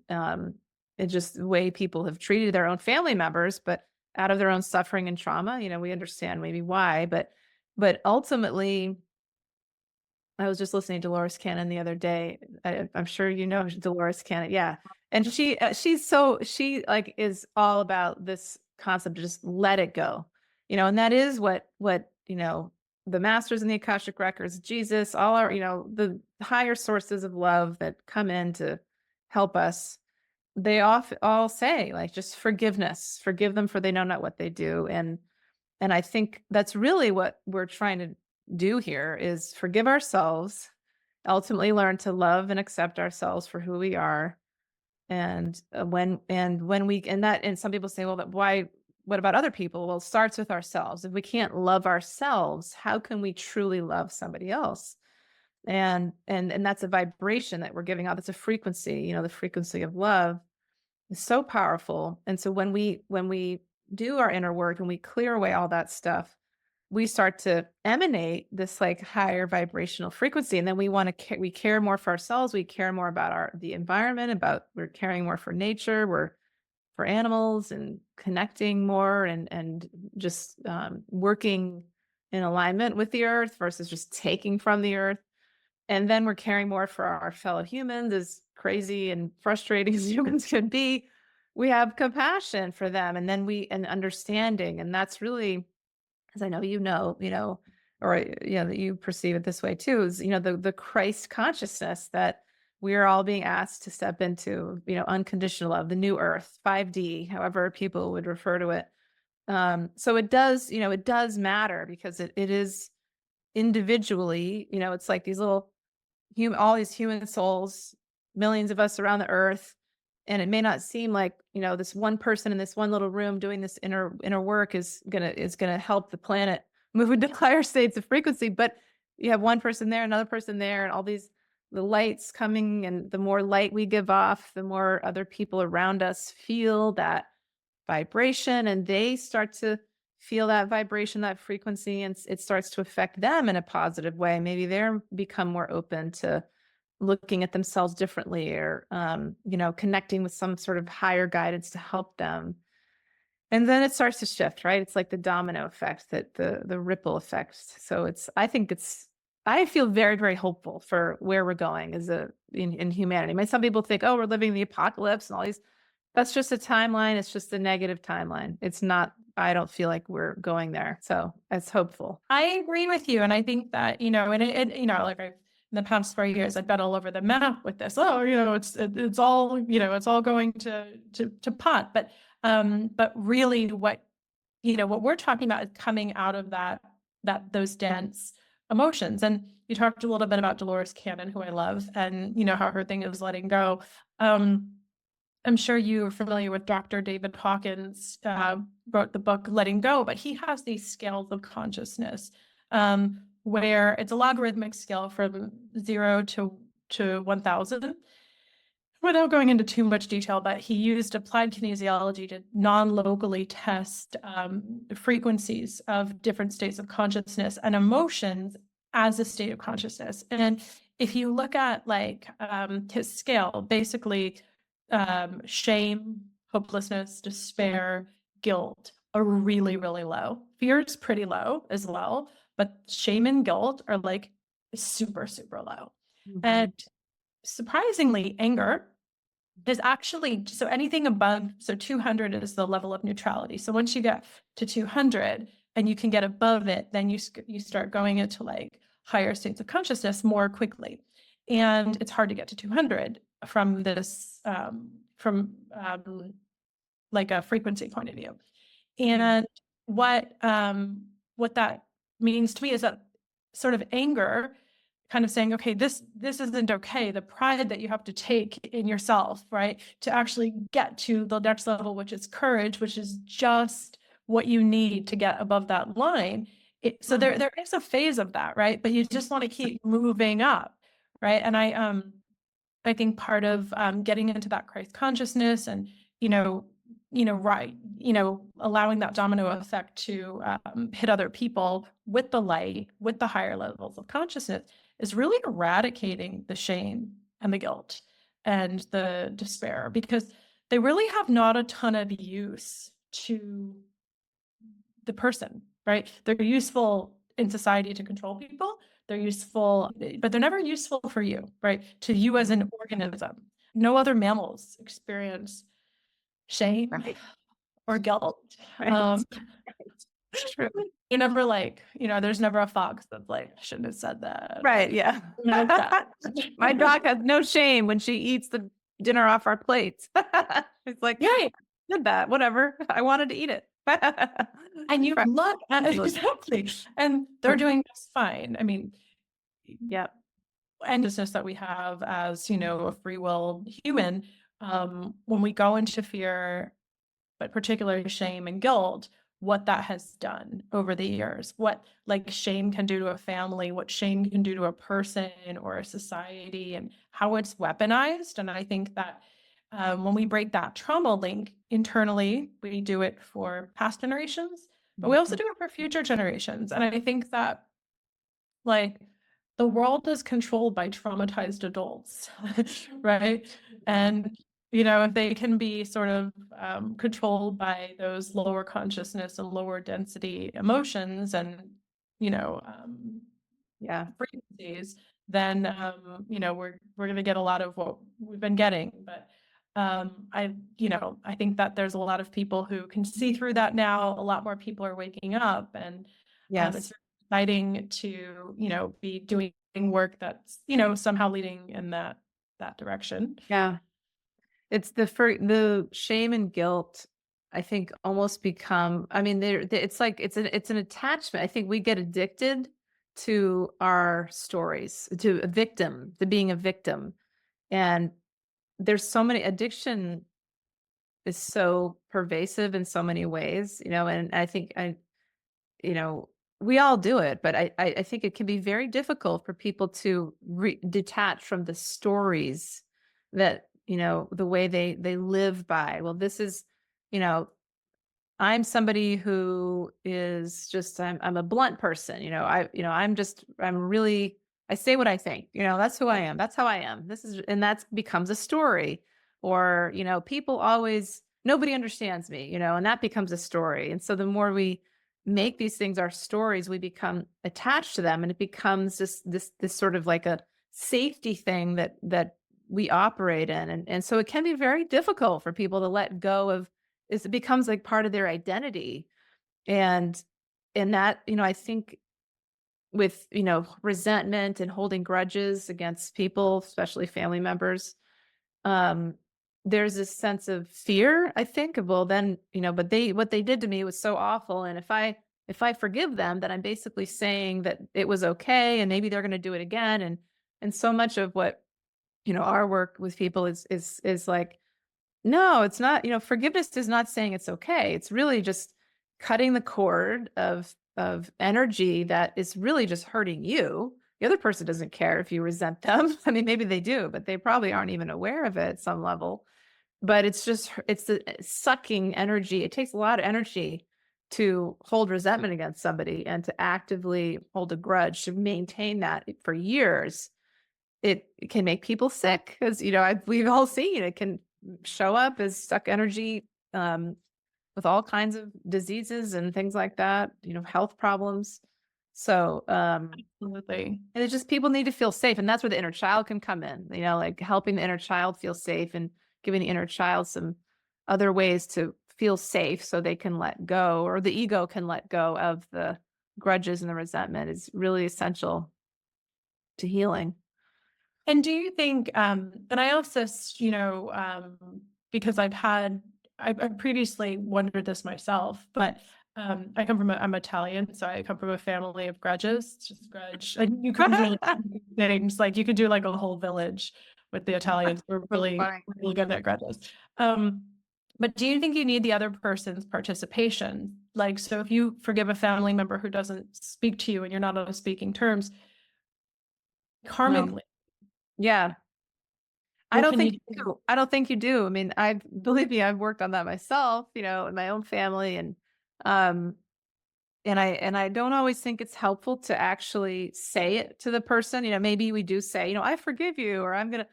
it's just the way people have treated their own family members, but out of their own suffering and trauma, we understand maybe why, but ultimately I was just listening to Dolores Cannon the other day. I'm sure you know Dolores Cannon, yeah. And she like is all about this concept to just let it go, and that is what the masters in the Akashic Records, Jesus, all our the higher sources of love that come in to help us, they all say like just forgiveness, forgive them for they know not what they do. And I think that's really what we're trying to do here is forgive ourselves, ultimately learn to love and accept ourselves for who we are. And when we and that and some people say, well, why what about other people? Well, it starts with ourselves. If we can't love ourselves, how can we truly love somebody else? And that's a vibration that we're giving out. It's a frequency, the frequency of love is so powerful. And so when we do our inner work and we clear away all that stuff, we start to emanate this like higher vibrational frequency. And then we want to we care more for ourselves. We care more about the environment, we're caring more for nature, we're for animals and connecting more and just working in alignment with the earth versus just taking from the earth. And then we're caring more for our fellow humans, as crazy and frustrating as humans can be. We have compassion for them, and then and understanding. And that's really, as I know, or that you perceive it this way too, is, the Christ consciousness that we are all being asked to step into, unconditional love, the new earth, 5D, however people would refer to it. So it does matter because it is individually, it's like these little all these human souls, millions of us around the earth. And it may not seem like, this one person in this one little room doing this inner work is gonna help the planet move into higher states of frequency. But you have one person there, another person there, and all the lights coming, and the more light we give off, the more other people around us feel that vibration, and they start to feel that vibration, that frequency, and it starts to affect them in a positive way. Maybe they're become more open to looking at themselves differently, or connecting with some sort of higher guidance to help them. And then it starts to shift, right? It's like the domino effect, that the ripple effect. So I feel very, very hopeful for where we're going in humanity. Some people think, oh, we're living the apocalypse and all these. That's just a timeline. It's just a negative timeline. It's not, I don't feel like we're going there. So it's hopeful. I agree with you. And I think that, like in the past 4 years, I've been all over the map with this. Oh, it's all going to pot. But really what we're talking about is coming out of those dense emotions. And you talked a little bit about Dolores Cannon, who I love, and how her thing is letting go. I'm sure you're familiar with Dr. David Hawkins, wrote the book Letting Go, but he has these scales of consciousness, where it's a logarithmic scale from 0 to 1000. Without going into too much detail, but he used applied kinesiology to non-locally test frequencies of different states of consciousness and emotions as a state of consciousness. And if you look at his scale, basically shame, hopelessness, despair, guilt are really, really low. Fear is pretty low as well, but shame and guilt are like super, super low. Mm-hmm. And surprisingly, anger is actually, so anything above, so 200 is the level of neutrality. So once you get to 200 and you can get above it, then you start going into higher states of consciousness more quickly. And it's hard to get to 200 from this, like a frequency point of view. And what that means to me is that sort of anger, kind of saying, okay, this isn't okay. The pride that you have to take in yourself, right, to actually get to the next level, which is courage, which is just what you need to get above that line. So there is a phase of that, right? But you just want to keep moving up, right? And I think part of getting into that Christ consciousness and allowing that domino effect to hit other people with the light, with the higher levels of consciousness, is really eradicating the shame and the guilt and the despair, because they really have not a ton of use to the person, right? They're useful in society to control people. They're useful, but they're never useful for you, right? To you as an organism. No other mammals experience shame or guilt. Right. It's true. You're never there's never a fox that's like, I shouldn't have said that. Right. Yeah. My dog has no shame when she eats the dinner off our plates. It's like, Yeah. did that, whatever. I wanted to eat it. And you Right. look at exactly. And they're doing just fine. I mean, Yep. and business that we have as, a free will human, when we go into fear, but particularly shame and guilt, what that has done over the years, what like shame can do to a family, what shame can do to a person or a society, and how it's weaponized. And I think that when we break that trauma link internally, we do it for past generations, but we also do it for future generations. And I think that like the world is controlled by traumatized adults, right? And if they can be sort of controlled by those lower consciousness and lower density emotions and you know um, Yeah. frequencies, then we're going to get a lot of what we've been getting. But I think that there's a lot of people who can see through that now. A lot more people are waking up, and it's Yes. exciting to be doing work that's somehow leading in that direction. Yeah. It's the shame and guilt, I think, almost become, I mean, it's like it's an attachment. I think we get addicted to our stories, to a victim, to being a victim. And there's so many, addiction is so pervasive in so many ways, and I think you know, we all do it, but I think it can be very difficult for people to detach from the stories that, the way they live by. Well, this is, you know, I'm somebody who is just, I'm a blunt person, I'm really, I say what I think, that's who I am. That's how I am. And that becomes a story. Or, people always, nobody understands me, and that becomes a story. And so the more we make these things our stories, we become attached to them, and it becomes this sort of like a safety thing that we operate in. And so it can be very difficult for people to let go of, is it becomes like part of their identity. And that, I think with, resentment and holding grudges against people, especially family members, um, there's this sense of fear, I think, of, well, then, but what they did to me was so awful. And if I forgive them, then I'm basically saying that it was okay and maybe they're going to do it again. And so much of what, our work with people is like, no, it's not, forgiveness is not saying it's okay. It's really just cutting the cord of energy that is really just hurting you. The other person doesn't care if you resent them. I mean, maybe they do, but they probably aren't even aware of it at some level. But it's the sucking energy. It takes a lot of energy to hold resentment against somebody and to actively hold a grudge, to maintain that for years. It can make people sick, because, we've all seen it can show up as stuck energy, with all kinds of diseases and things like that, health problems. So, Absolutely. and it's just people need to feel safe. And that's where the inner child can come in, like helping the inner child feel safe and giving the inner child some other ways to feel safe so they can let go, or the ego can let go of the grudges and the resentment, is really essential to healing. And do you think, and I ask this, because I've previously wondered this myself, but I'm Italian, so I come from a family of grudges. It's just grudge. And you could really things like you could do like a whole village with the Italians. We're really, Funny. really good at grudges. Um, but do you think you need the other person's participation? Like, so if you forgive a family member who doesn't speak to you and you're not on speaking terms, No. karmically, Yeah. I what don't can you think you do? do. I don't think you do. I mean, believe me, I've worked on that myself, in my own family, um and I don't always think it's helpful to actually say it to the person. Maybe we do say, I forgive you, or I'm gonna,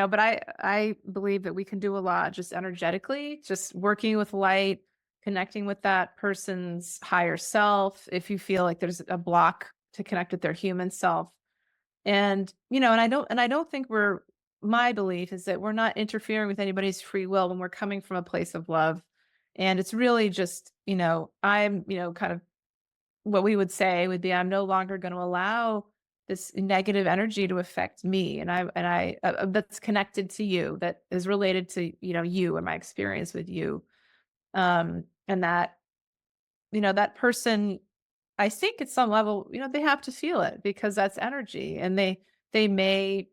but I believe that we can do a lot just energetically, just working with light, connecting with that person's higher self. If you feel like there's a block to connect with their human self, and I don't think my belief is that we're not interfering with anybody's free will when we're coming from a place of love. And it's really just, I'm, kind of what we would say would be, I'm no longer going to allow this negative energy to affect me, and I that's connected to you, that is related to, you and my experience with you. And that, that person, I think at some level, they have to feel it because that's energy, and they may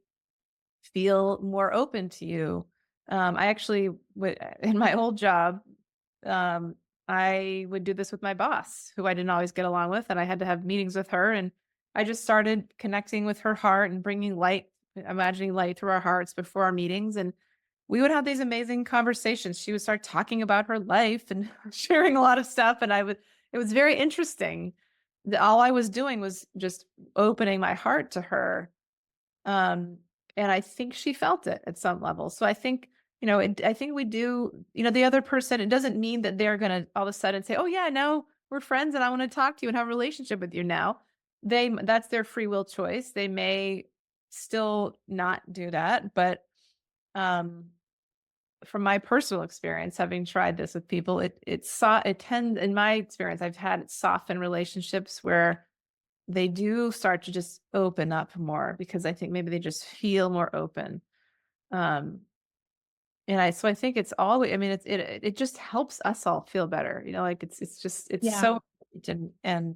feel more open to you. I actually would in my old job, um, I would do this with my boss, who I didn't always get along with, and I had to have meetings with her, and I just started connecting with her heart and bringing light, imagining light through our hearts before our meetings, and we would have these amazing conversations. She would start talking about her life and sharing a lot of stuff, and I would. It was very interesting. All I was doing was just opening my heart to her, um, and I think she felt it at some level. So I think, I think we do, the other person, it doesn't mean that they're going to all of a sudden say, "Oh yeah, now we're friends and I want to talk to you and have a relationship with you now." That's their free will choice. They may still not do that, but um from my personal experience, having tried this with people, it tends, in my experience, I've had it soften relationships where they do start to just open up more because I think maybe they just feel more open. Um, so I think it's always, I mean, it just helps us all feel better. Like it's Yeah. so, and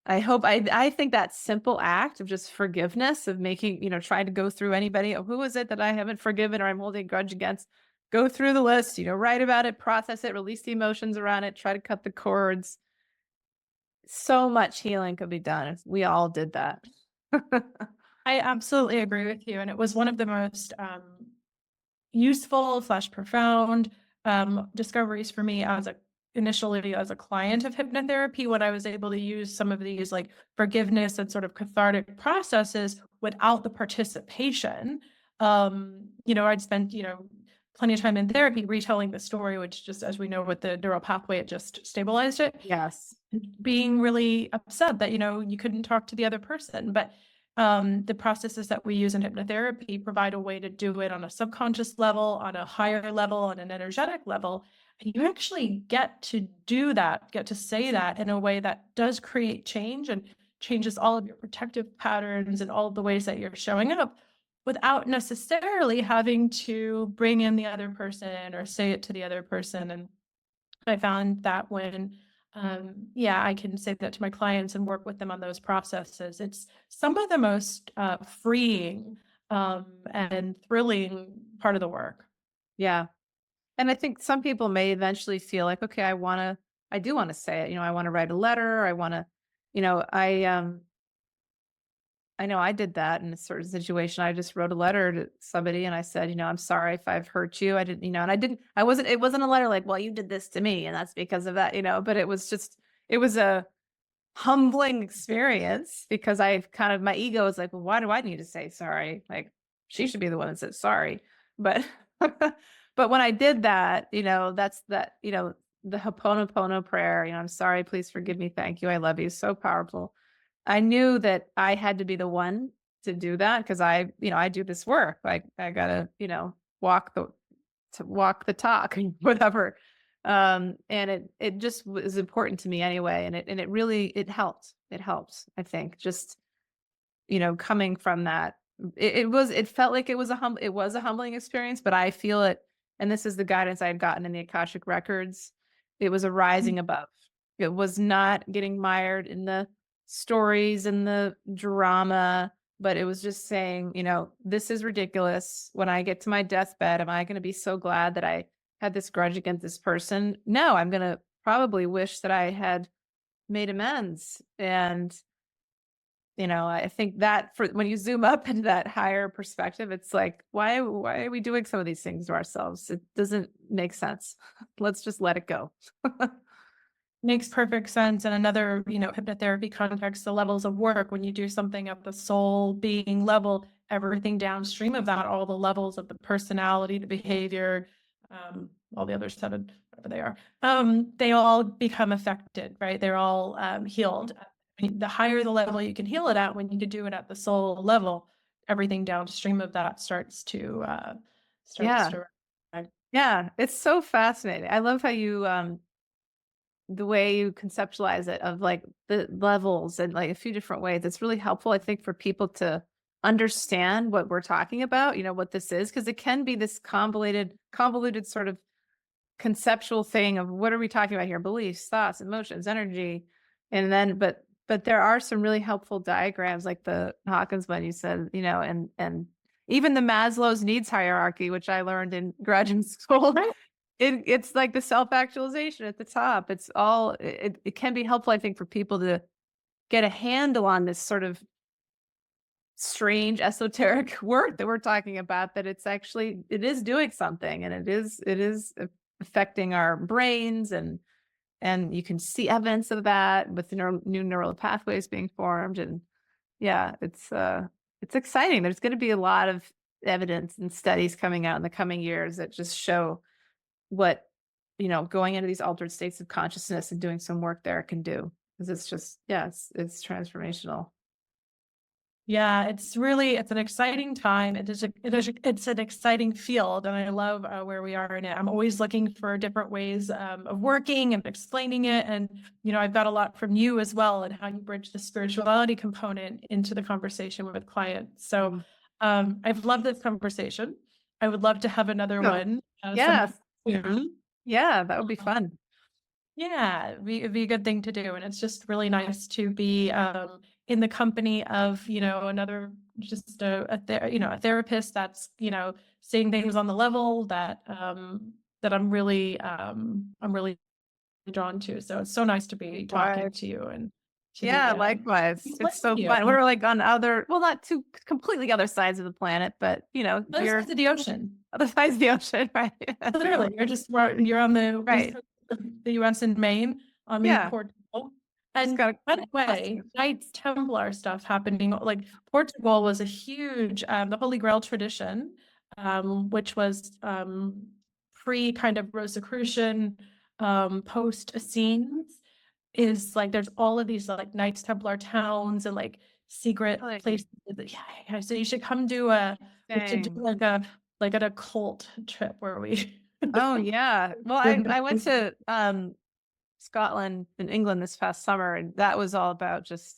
I think that simple act of just forgiveness, of making, trying to go through anybody, "Oh, who is it that I haven't forgiven or I'm holding a grudge against?" Go through the list, write about it, process it, release the emotions around it, try to cut the cords. So much healing could be done if we all did that. I absolutely agree with you. And it was one of the most useful slash profound discoveries for me as a initially as a client of hypnotherapy, when I was able to use some of these like forgiveness and sort of cathartic processes without the participation. I'd spent, plenty of time in therapy retelling the story, which just, as we know, with the neural pathway, it just stabilized it, Yes. being really upset that, you couldn't talk to the other person. But the processes that we use in hypnotherapy provide a way to do it on a subconscious level, on a higher level, on an energetic level. And you actually get to do that, get to say that in a way that does create change and changes all of your protective patterns and all of the ways that you're showing up without necessarily having to bring in the other person or say it to the other person. And I found that when, yeah, I can say that to my clients and work with them on those processes. It's some of the most freeing and thrilling part of the work. Yeah. And I think some people may eventually feel like, okay, I do want to say it. I want to write a letter. I want to, I know I did that in a certain situation. I just wrote a letter to somebody and I said, "I'm sorry if I've hurt you. I didn't, and it wasn't a letter like, well, you did this to me and that's because of that, but it was a humbling experience because my ego is like, well, why do I need to say sorry? Like, she should be the one that says sorry. But, but when I did that, that's that, the Ho'oponopono prayer, "I'm sorry, please forgive me. Thank you. I love you." So powerful. I knew that I had to be the one to do that because I do this work. Like I gotta, walk walk the talk and whatever. And it just was important to me anyway. And it really, it helped. It helped, I think, just, coming from that. It felt like it was a humbling experience, but I feel it. And this is the guidance I had gotten in the Akashic Records. It was a rising above. It was not getting mired in the stories and the drama, but it was just saying, this is ridiculous. When I get to my deathbed, am I going to be so glad that I had this grudge against this person? No, I'm going to probably wish that I had made amends. And, I think that for when you zoom up into that higher perspective, it's like, why are we doing some of these things to ourselves? It doesn't make sense. Let's just let it go. Makes perfect sense. And another, hypnotherapy context, the levels of work, when you do something at the soul being level, everything downstream of that, all the levels of the personality, the behavior, all the other seven, whatever they all become affected, right? They're all healed. I mean, the higher the level you can heal it at, when you can do it at the soul level, everything downstream of that starts to Yeah. right. Yeah. It's so fascinating. I love how you, the way you conceptualize it of like the levels and like a few different ways. It's really helpful, I think, for people to understand what we're talking about, what this is, because it can be this convoluted sort of conceptual thing of what are we talking about here? Beliefs, thoughts, emotions, energy. And then, but there are some really helpful diagrams like the Hawkins one you said, and even the Maslow's needs hierarchy, which I learned in graduate school. It's like the self-actualization at the top. It can be helpful, I think, for people to get a handle on this sort of strange esoteric work that we're talking about, that it is doing something, and it is affecting our brains, and you can see evidence of that with the new neural pathways being formed. And yeah, it's exciting. There's going to be a lot of evidence and studies coming out in the coming years that just show what, going into these altered states of consciousness and doing some work there can do. Because it's just, yeah, it's transformational. Yeah, it's an exciting time. It's an exciting field, and I love where we are in it. I'm always looking for different ways of working and explaining it. And, I've got a lot from you as well, and how you bridge the spirituality component into the conversation with clients. So I've loved this conversation. I would love to have another one. Yes. Soon. Yeah, that would be fun. Yeah, it'd be a good thing to do. And it's just really nice to be in the company of, another, just a therapist that's, seeing things on the level that I'm really drawn to. So it's so nice to be talking to you and to Yeah, be likewise. It's so you. fun. We're like on not two completely other sides of the planet, but Other you're sides of the ocean. other sides of the ocean, right? Literally, you're on the Right. east coast of the U.S. in Maine. I'm in Yeah. Portugal. Just And gotta by the way, Knights Templar stuff happening. Like Portugal was a huge, the Holy Grail tradition, which was pre kind of Rosicrucian, post Essenes, is like there's all of these like Knights Templar towns and like secret Really? places. Yeah. So you should come we should do Interesting. like an occult trip where we Oh yeah. Well, I went to Scotland and England this past summer, and that was all about just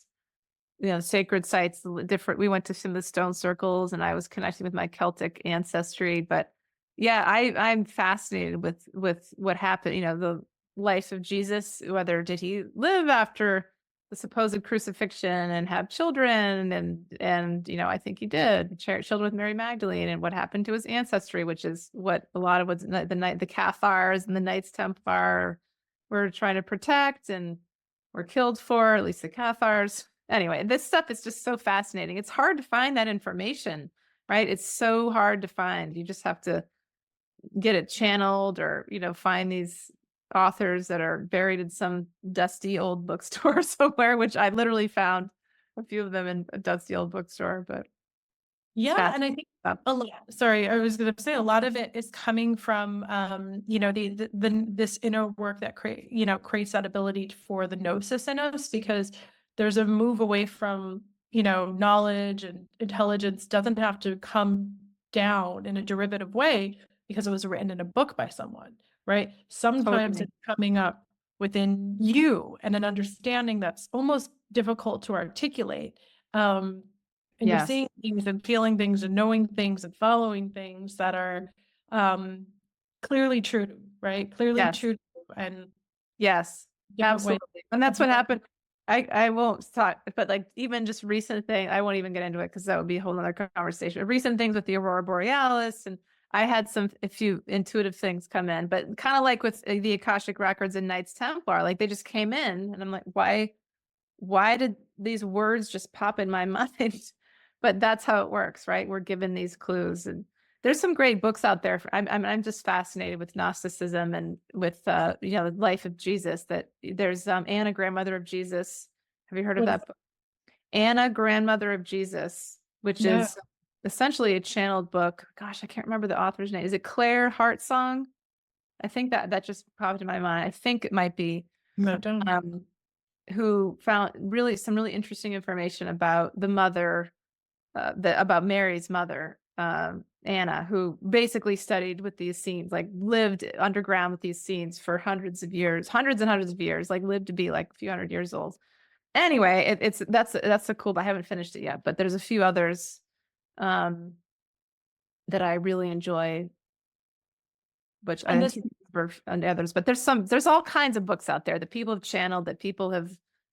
sacred sites, different. We went to some of the stone circles, and I was connecting with my Celtic ancestry. But yeah, I'm fascinated with what happened. The life of Jesus. Whether did he live after the supposed crucifixion and have children, and I think he did share children with Mary Magdalene, and what happened to his ancestry, which is what a lot of what's the Cathars and the Knights Templar were trying to protect and were killed for, at least the Cathars. Anyway, this stuff is just so fascinating. It's hard to find that information, right? It's so hard to find. You just have to get it channeled, or, find these authors that are buried in some dusty old bookstore somewhere, which I literally found a few of them in a dusty old bookstore. But Yeah, and I think sorry, I was going to say a lot of it is coming from this inner work that creates that ability for the gnosis in us, because there's a move away from knowledge, and intelligence doesn't have to come down in a derivative way because it was written in a book by someone, right? Sometimes Totally. it's coming up within you, and an understanding that's almost difficult to articulate. And you're Yes. seeing things and feeling things and knowing things and following things that are clearly true, right? Clearly Yes. true. And yes, absolutely. And that's what happened. I won't talk, but like even just recent thing, I won't even get into it because that would be a whole nother conversation. Recent things with the Aurora Borealis, and I had a few intuitive things come in, but kind of like with the Akashic Records and Knights Templar, like they just came in, and I'm like, why did these words just pop in my mind? But that's how it works, right? We're given these clues, and there's some great books out there. I'm just fascinated with Gnosticism and with the life of Jesus. That there's Anna, Grandmother of Jesus. Have you heard of that book? Anna, Grandmother of Jesus, which is essentially a channeled book. Gosh, I can't remember the author's name. Is it Claire Hartsong? I think that just popped in my mind. I think it might be. Who found some really interesting information about the mother, about Mary's mother, Anna, who basically studied with these scenes, like lived underground with these scenes for hundreds of years, hundreds and hundreds of years, like lived to be like a few hundred years old. Anyway, that's a cool. I haven't finished it yet, but there's a few others um, that I really enjoy, which I And think this and others. But there's all kinds of books out there that people have channeled, that people have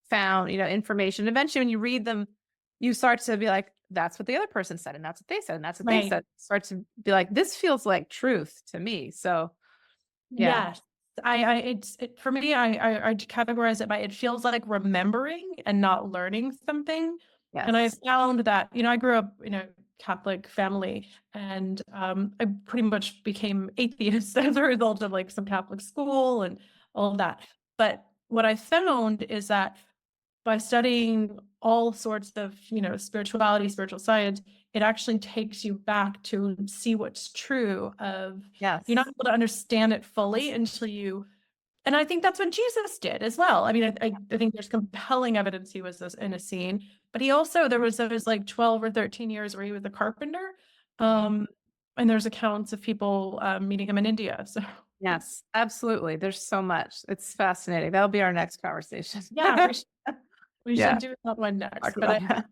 found, information. Eventually, when you read them, you start to be like, that's what the other person said, and that's what they said, and that's what they right. said. Start to be like, this feels like truth to me. So yeah, Yes. For me, I categorize it by it feels like remembering and not learning something. And I yes, found that, I grew up in a Catholic family and I pretty much became atheist as a result of like some Catholic school and all of that. But what I found is that by studying all sorts of, spirituality, spiritual science, it actually takes you back to see what's true of you're not yes, able to understand it fully until you, and I think that's what Jesus did as well. I mean, I think there's compelling evidence he was this in a scene, but he also, there was those like 12 or 13 years where he was a carpenter. Um, and there's accounts of people meeting him in India. So yes, absolutely. There's so much. It's fascinating. That'll be our next conversation. yeah, we should Yeah, do that one talk next. But about that.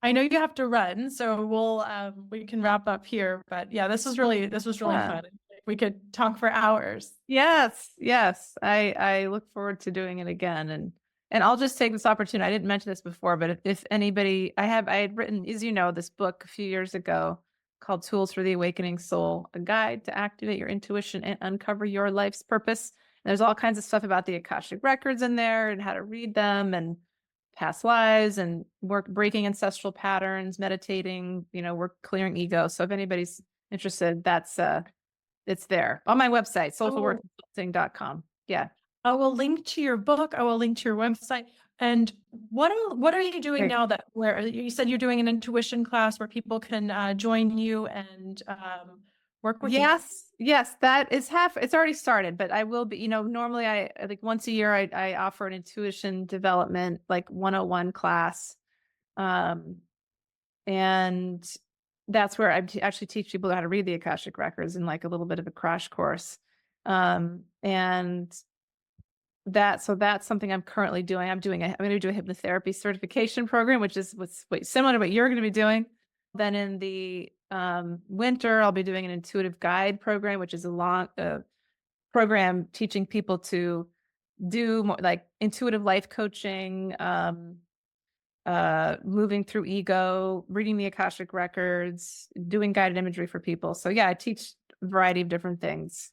I know you have to run, so we can wrap up here. But yeah, this was really Yeah. fun. We could talk for hours. Yes, yes. I look forward to doing it again, and I'll just take this opportunity. I didn't mention this before, but if anybody, I had written, as you know, this book a few years ago called Tools for the Awakening Soul, a guide to activate your intuition and uncover your life's purpose. And there's all kinds of stuff about the Akashic Records in there and how to read them and past lives and work breaking ancestral patterns, meditating, work clearing ego. So if anybody's interested, that's it's there on my website, Oh, soulfulworkconsulting.com. Yeah. I will link to your book. I will link to your website. And what are you doing Great. now that where you said you're doing an intuition class where people can join you and work with you? Yes, yes, that is it's already started, but I will be, normally I like once a year I offer an intuition development like 101 class. Um, and that's where actually teach people how to read the Akashic Records in like a little bit of a crash course. And so that's something I'm currently doing. I'm going to do a hypnotherapy certification program, which is what's similar to what you're going to be doing. Then in the winter, I'll be doing an intuitive guide program, which is a long program teaching people to do more like intuitive life coaching, moving through ego, reading the Akashic Records, doing guided imagery for people. So yeah, I teach a variety of different things.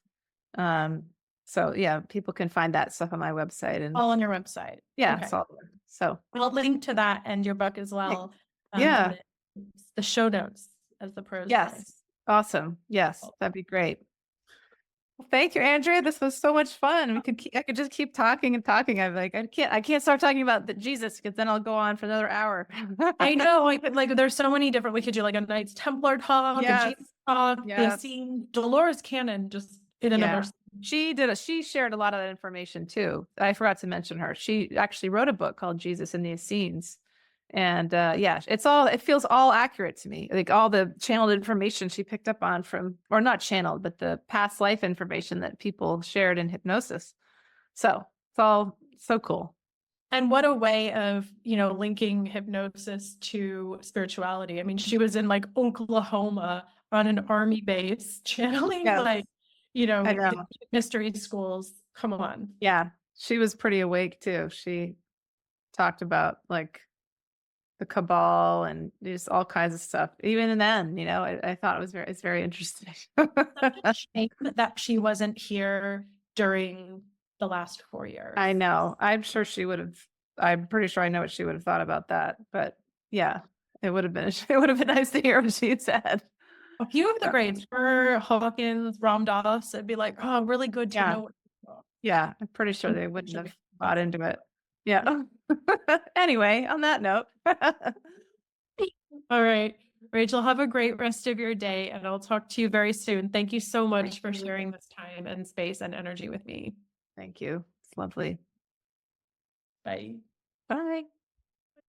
Um, so yeah, people can find that stuff on my website, and All on your website. yeah, Okay. it's all there. So I'll link to that and your book as thanks. well in Yeah, the show notes, as the pros say. yes, awesome. Yes, that'd be great. Well, thank you, Andrea. This was so much fun. I could just keep talking and talking. I'm like, I can't start talking about Jesus because then I'll go on for another hour. I know, like there's so many different. We could do like a Knights Templar talk, a Yes, Jesus talk, the yes, scene Dolores Cannon just in another. yeah. She shared a lot of that information too. I forgot to mention her. She actually wrote a book called Jesus in the Essenes. And yeah, it feels all accurate to me. Like all the channeled information she picked up on from, or not channeled, but the past life information that people shared in hypnosis. So it's all so cool. And what a way of, linking hypnosis to spirituality. I mean, she was in like Oklahoma on an army base channeling Yes, like, I know. mystery schools. Come on. Yeah, she was pretty awake too. She talked about like the cabal and just all kinds of stuff. Even then, I thought it's very interesting. Shame that she wasn't here during the last 4 years. I know. I'm pretty sure I know what she would have thought about that. But yeah, it would have been nice to hear what she had said. A few of the Yeah. grades, her, Hawkins, Ram Dass, it'd be like, oh, really good to Yeah. know. Yeah. I'm pretty sure they wouldn't have bought into it. Yeah. Anyway, on that note. All right. Rachel, have a great rest of your day, and I'll talk to you very soon. Thank you so much Thank for you. sharing this time and space and energy with me. Thank you. It's lovely. Bye. Bye.